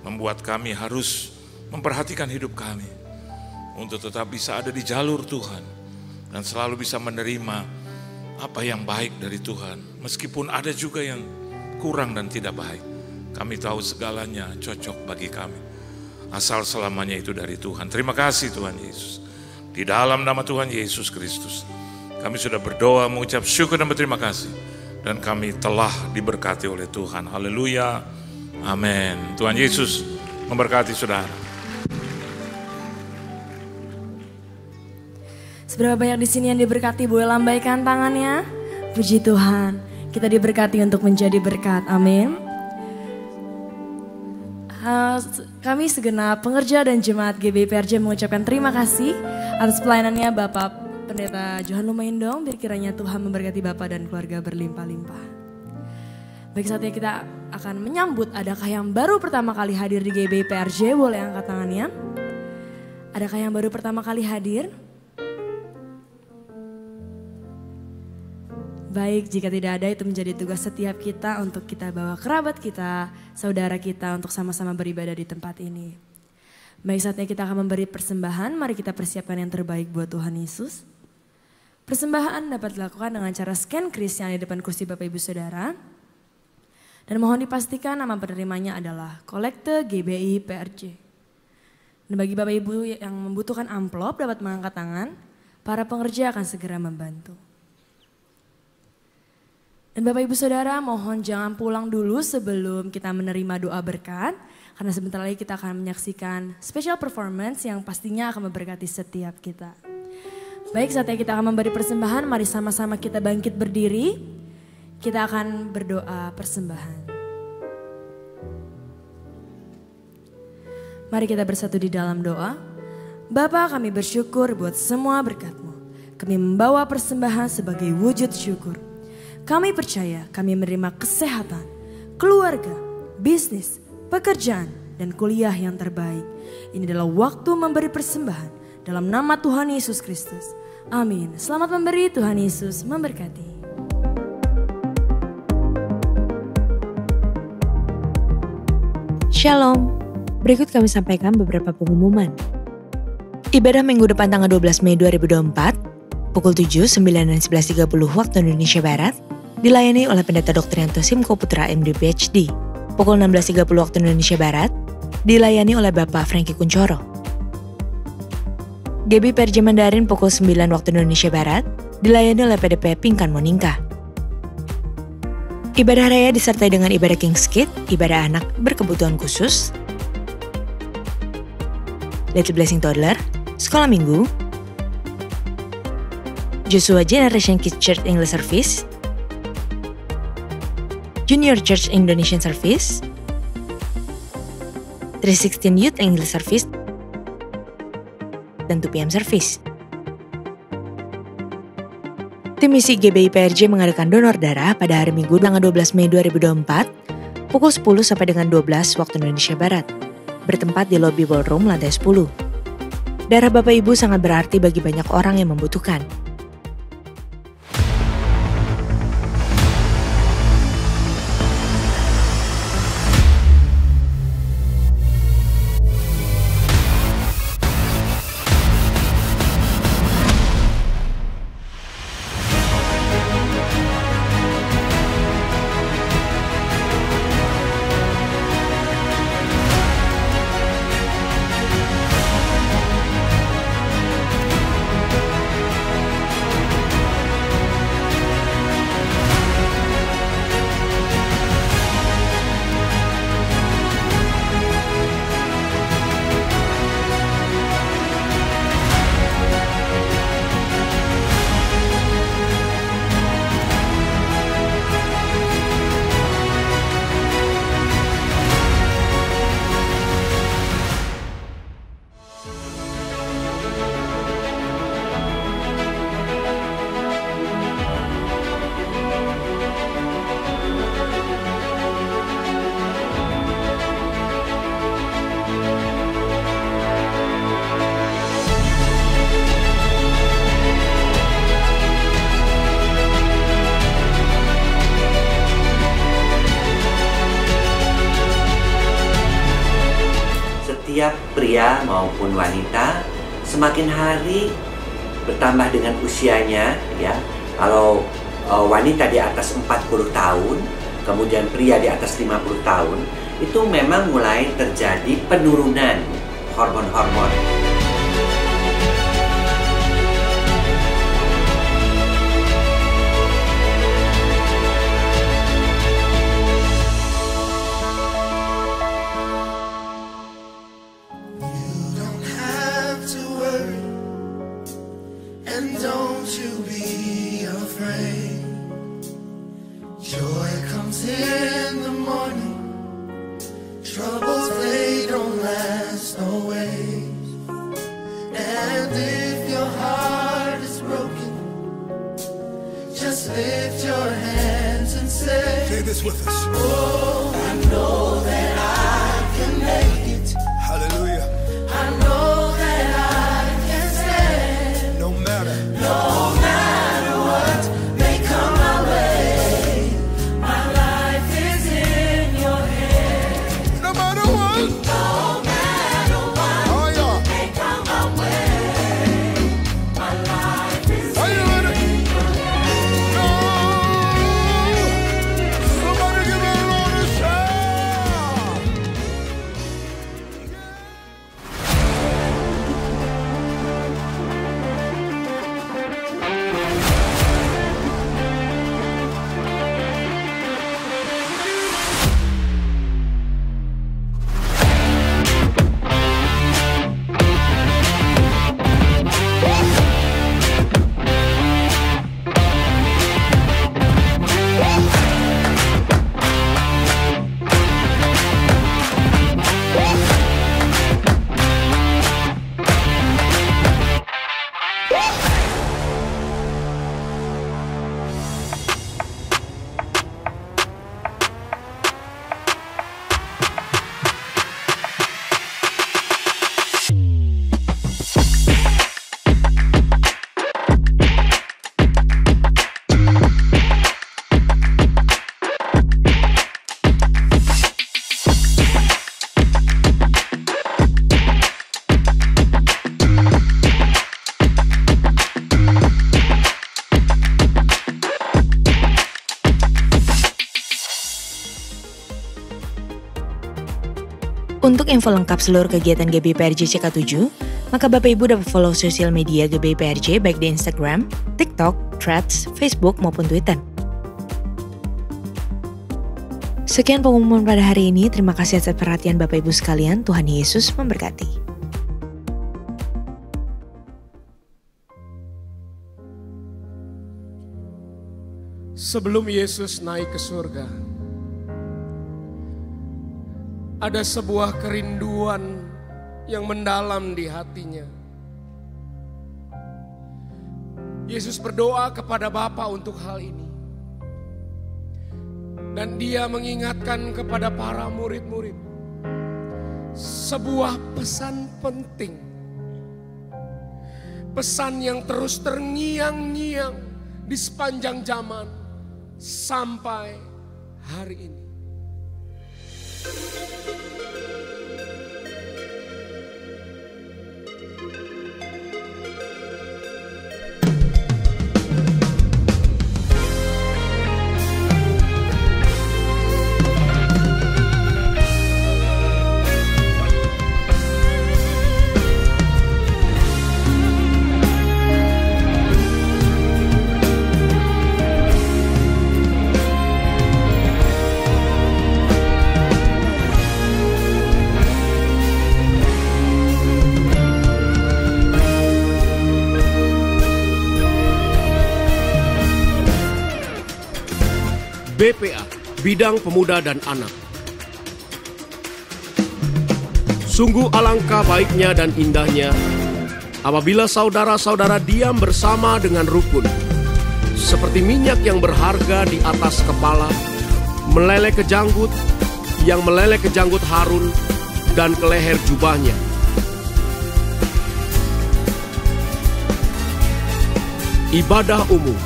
membuat kami harus memperhatikan hidup kami untuk tetap bisa ada di jalur Tuhan dan selalu bisa menerima apa yang baik dari Tuhan. Meskipun ada juga yang kurang dan tidak baik, kami tahu segalanya cocok bagi kami, asal selamanya itu dari Tuhan. Terima kasih Tuhan Yesus. Di dalam nama Tuhan Yesus Kristus, kami sudah berdoa, mengucap syukur dan berterima kasih. Dan kami telah diberkati oleh Tuhan. Haleluya. Amin. Tuhan Yesus memberkati saudara. Seberapa banyak di sini yang diberkati, boleh lambaikan tangannya. Puji Tuhan, kita diberkati untuk menjadi berkat. Amin. Kami segenap pengerja dan jemaat GBI PRJ mengucapkan terima kasih atas pelayanannya Bapak Pendeta Johan Lumaindong. Biar kiranya Tuhan memberkati Bapak dan keluarga berlimpah-limpah. Baik, saatnya kita akan menyambut, adakah yang baru pertama kali hadir di GBI PRJ? Boleh angkat tangannya. Adakah yang baru pertama kali hadir? Baik, jika tidak ada, itu menjadi tugas setiap kita untuk kita bawa kerabat kita, saudara kita untuk sama-sama beribadah di tempat ini. Baik, saatnya kita akan memberi persembahan. Mari kita persiapkan yang terbaik buat Tuhan Yesus. Persembahan dapat dilakukan dengan cara scan kris yang ada di depan kursi Bapak Ibu Saudara. Dan mohon dipastikan nama penerimanya adalah Kolekte GBI PRJ. Dan bagi Bapak Ibu yang membutuhkan amplop dapat mengangkat tangan, para pengerja akan segera membantu. Dan Bapak Ibu Saudara, mohon jangan pulang dulu sebelum kita menerima doa berkat. Karena sebentar lagi kita akan menyaksikan special performance yang pastinya akan memberkati setiap kita. Baik, saatnya kita akan memberi persembahan. Mari sama-sama kita bangkit berdiri. Kita akan berdoa persembahan. Mari kita bersatu di dalam doa. Bapa, kami bersyukur buat semua berkat-Mu. Kami membawa persembahan sebagai wujud syukur. Kami percaya kami menerima kesehatan, keluarga, bisnis, pekerjaan, dan kuliah yang terbaik. Ini adalah waktu memberi persembahan dalam nama Tuhan Yesus Kristus. Amin. Selamat memberi, Tuhan Yesus memberkati. Shalom. Berikut kami sampaikan beberapa pengumuman. Ibadah minggu depan tanggal 12 Mei 2024, pukul 7, 9, dan 11.30 waktu Indonesia Barat, dilayani oleh Pendeta Dr. Yanto Simko Putra MD PhD. Pukul 16.30 waktu Indonesia Barat, dilayani oleh Bapak Franky Kuncoro. GBI PRJ Mandarin pukul 9 waktu Indonesia Barat, dilayani oleh PDP Pinkan Monika. Ibadah raya disertai dengan ibadah King's Kid, ibadah anak berkebutuhan khusus, Little Blessing Toddler, sekolah minggu, Joshua Generation Kids Church English Service, Junior Church Indonesian Service, 316 Youth English Service, dan 2 PM Service. Tim misi GBI PRJ mengadakan donor darah pada hari Minggu tanggal 12 Mei 2024, pukul 10 sampai dengan 12 waktu Indonesia Barat, bertempat di lobi ballroom lantai 10. Darah Bapak Ibu sangat berarti bagi banyak orang yang membutuhkan. setiap pria maupun wanita semakin hari bertambah dengan usianya, ya. Kalau wanita di atas 40 tahun, kemudian pria di atas 50 tahun, itu memang mulai terjadi penurunan hormon-hormon. Untuk info lengkap seluruh kegiatan GBIPRJ CK7, maka Bapak Ibu dapat follow sosial media GBIPRJ baik di Instagram, TikTok, Threads, Facebook maupun Twitter. Sekian pengumuman pada hari ini. Terima kasih atas perhatian Bapak Ibu sekalian. Tuhan Yesus memberkati. Sebelum Yesus naik ke surga, ada sebuah kerinduan yang mendalam di hatinya. Yesus berdoa kepada Bapa untuk hal ini. Dan dia mengingatkan kepada para murid-murid sebuah pesan penting. Pesan yang terus terngiang-ngiang di sepanjang zaman sampai hari ini. BPA, Bidang Pemuda dan Anak. Sungguh alangkah baiknya dan indahnya apabila saudara-saudara diam bersama dengan rukun, seperti minyak yang berharga di atas kepala, meleleh ke janggut, yang meleleh ke janggut Harun dan ke leher jubahnya. Ibadah umum.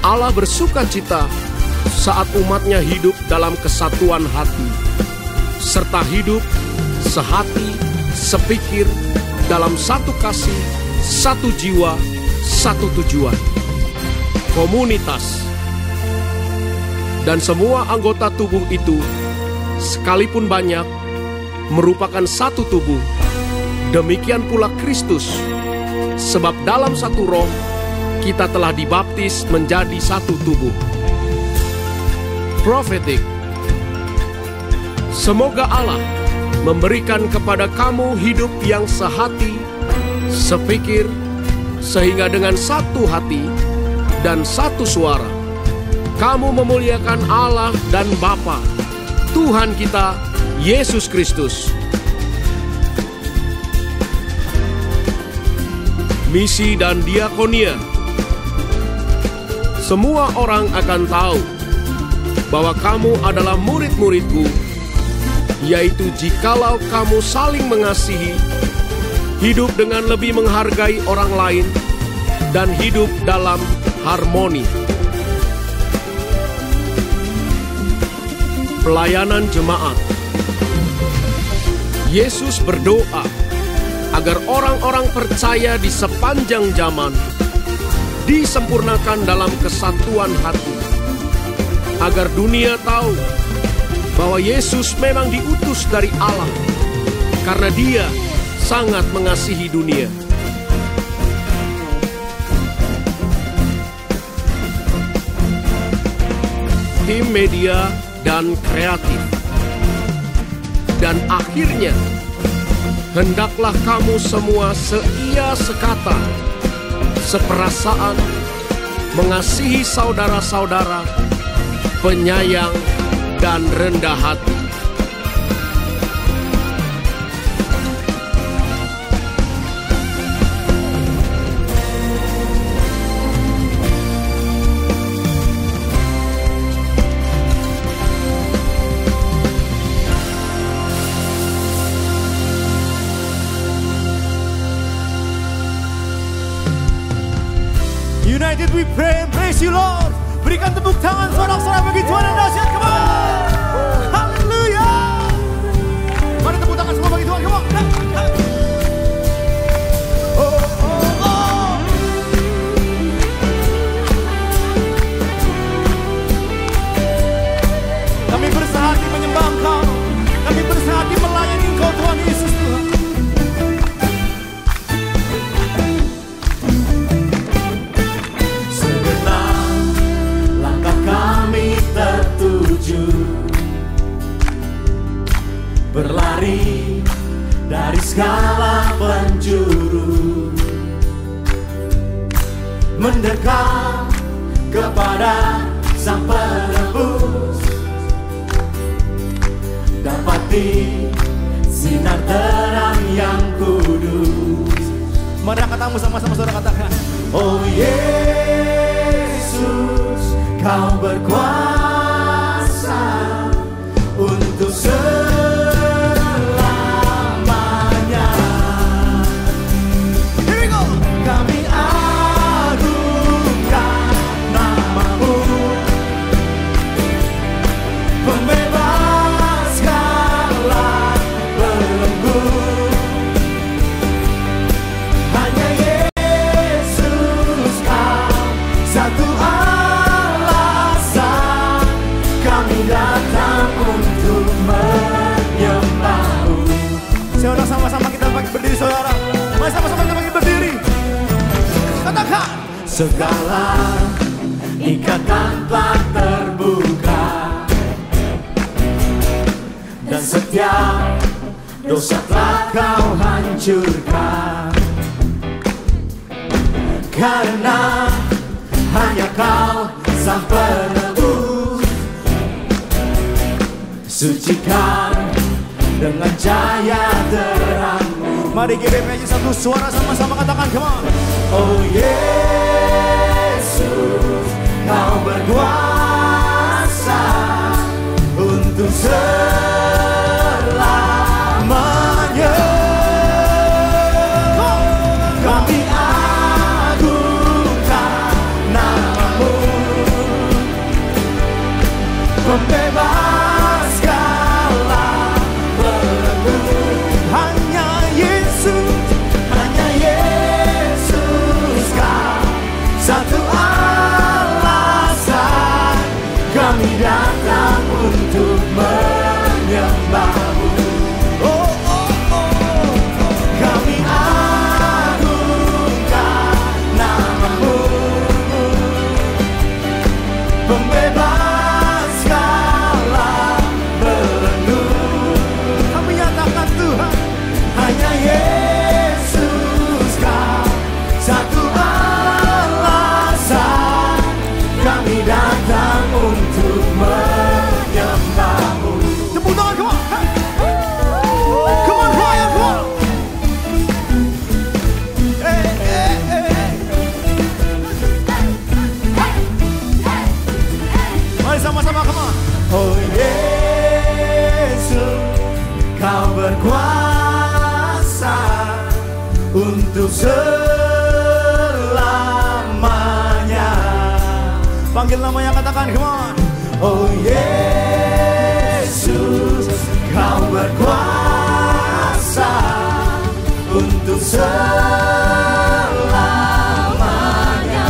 Allah bersuka cita saat umatnya hidup dalam kesatuan hati, serta hidup sehati, sepikir, dalam satu kasih, satu jiwa, satu tujuan. Komunitas dan semua anggota tubuh itu, sekalipun banyak, merupakan satu tubuh. Demikian pula Kristus, sebab dalam satu roh kita telah dibaptis menjadi satu tubuh. Prophetic. Semoga Allah memberikan kepada kamu hidup yang sehati, sepikir, sehingga dengan satu hati dan satu suara kamu memuliakan Allah dan Bapa, Tuhan kita, Yesus Kristus. Misi dan diakonia. Semua orang akan tahu bahwa kamu adalah murid-muridku, yaitu jikalau kamu saling mengasihi, hidup dengan lebih menghargai orang lain, dan hidup dalam harmoni. Pelayanan jemaat. Yesus berdoa agar orang-orang percaya di sepanjang zaman disempurnakan dalam kesatuan hati, agar dunia tahu bahwa Yesus memang diutus dari Allah, karena Dia sangat mengasihi dunia. Tim media dan kreatif. Dan akhirnya, hendaklah kamu semua seia sekata, seperasaan, mengasihi saudara-saudara, penyayang, dan rendah hati. United we pray and praise you Lord. Berikan tepuk tangan sorak-sorai bagi Tuhan yang dahsyat. Come on. Haleluya. Mari tepuk tangan semua bagi Tuhan. Come on. Kami bersehati menyembah Engkau. Kami bersehati melayani Engkau Tuhan Yesus Tuhan. Berlari dari segala penjuru, mendekat kepada Sang Penebus, dapati sinar terang yang kudus. Mari angkat tanganmu sama-sama saudara katakan, oh Yesus, Kau berkuasa untuk saudara, mari sama-sama kita bagi berdiri. Katakan, segala ikatan telah terbuka, dan setiap dosa telah Kau hancurkan, karena hanya Kau Sang Penebus, sucikan dengan cahaya terang. Mari GBP aja satu suara sama-sama katakan, come on. Oh Yesus, Kau berkuasa untuk selamanya. Kami agungkan nama-Mu, datang untuk menyembah-Mu. Oh, oh, oh, kami agungkan nama-Mu, pembebas segala belenggu. Kami nyatakan Tuhan, hanya Yesus Kau satu alasan kami datang untuk menyembah-Mu. Tepuk tangan, come on. Come on, choir, come on. Hey, hey, hey. Mari sama-sama, come on. Oh Yesus, Kau berkuasa untuk selamanya. Panggil namanya, katakan, come on. Oh Yesus, Kau berkuasa untuk selamanya.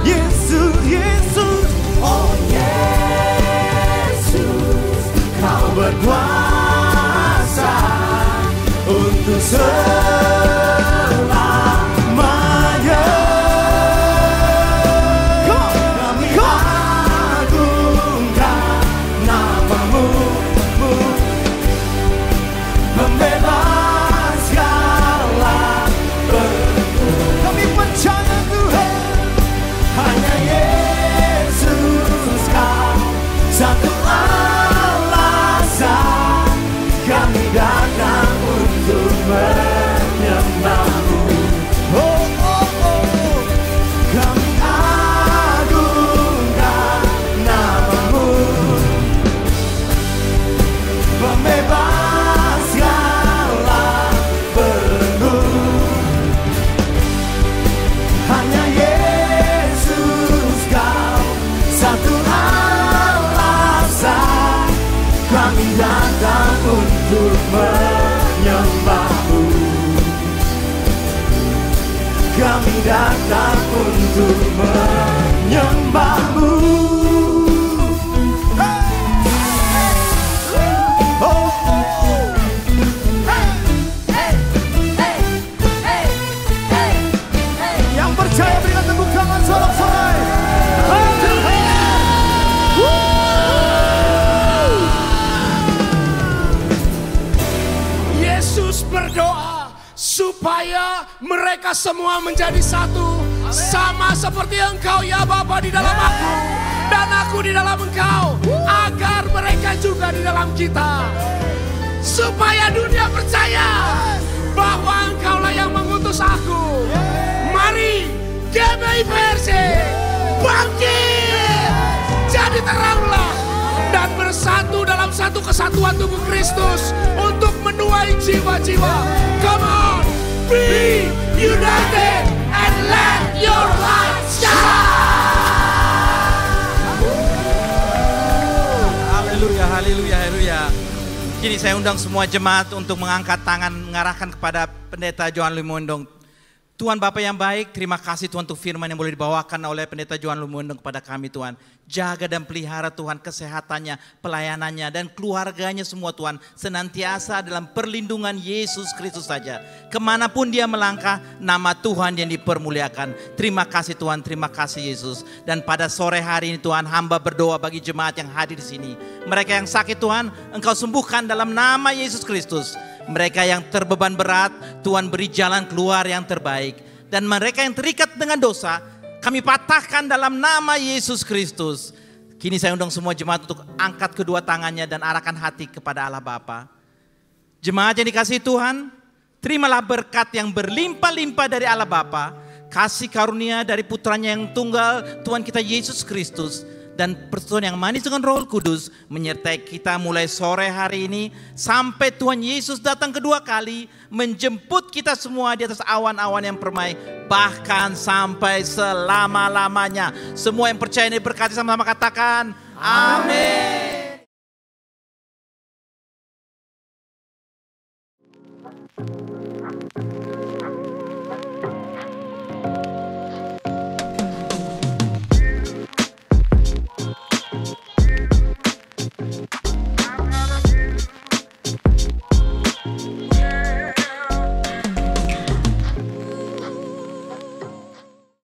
Yesus, Yesus, oh Yesus, Kau berkuasa untuk selamanya. Kami agungkan nama-Mu, membebas segala belenggu. Kami percaya Tuhan, hanya Yesus Kau satu alasan kami datang untuk menyembah-Mu. Oh, oh, oh, kami agungkan nama-Mu, pembebas segala belenggu. Hanya Yesus Kau satu alasan kami datang untuk menyembah-Mu. Kami datang untuk menyembah-Mu. Oh, oh, oh. Yang percaya berikan tepuk tangan sorak-sorai. Yesus berdoa supaya mereka semua menjadi satu, sama seperti Engkau ya Bapa di dalam aku dan aku di dalam Engkau, agar mereka juga di dalam kita, supaya dunia percaya bahwa Engkaulah yang mengutus aku. Mari GBIPRC bangkit, jadi teranglah dan bersatu dalam satu kesatuan tubuh Kristus untuk menuai jiwa-jiwa. Come on, be united and let your light shine. Haleluya, haleluya, haleluya. Kini saya undang semua jemaat untuk mengangkat tangan mengarahkan kepada Pendeta Johan Lumondong. Tuhan Bapa yang baik, terima kasih Tuhan untuk firman yang boleh dibawakan oleh Pendeta Johan Lumondong kepada kami Tuhan. Jaga dan pelihara Tuhan kesehatannya, pelayanannya dan keluarganya semua Tuhan. Senantiasa dalam perlindungan Yesus Kristus saja. Kemanapun dia melangkah, nama Tuhan yang dipermuliakan. Terima kasih Tuhan, terima kasih Yesus. Dan pada sore hari ini Tuhan, hamba berdoa bagi jemaat yang hadir di sini. Mereka yang sakit Tuhan, Engkau sembuhkan dalam nama Yesus Kristus. Mereka yang terbeban berat, Tuhan beri jalan keluar yang terbaik. Dan mereka yang terikat dengan dosa, kami patahkan dalam nama Yesus Kristus. Kini saya undang semua jemaat untuk angkat kedua tangannya dan arahkan hati kepada Allah Bapa. Jemaat yang dikasihi Tuhan, terimalah berkat yang berlimpah-limpah dari Allah Bapa, kasih karunia dari putranya yang tunggal, Tuhan kita Yesus Kristus, dan persekutuan yang manis dengan Roh Kudus menyertai kita mulai sore hari ini sampai Tuhan Yesus datang kedua kali menjemput kita semua di atas awan-awan yang permai, bahkan sampai selama-lamanya. Semua yang percaya ini berkati sama-sama katakan amin.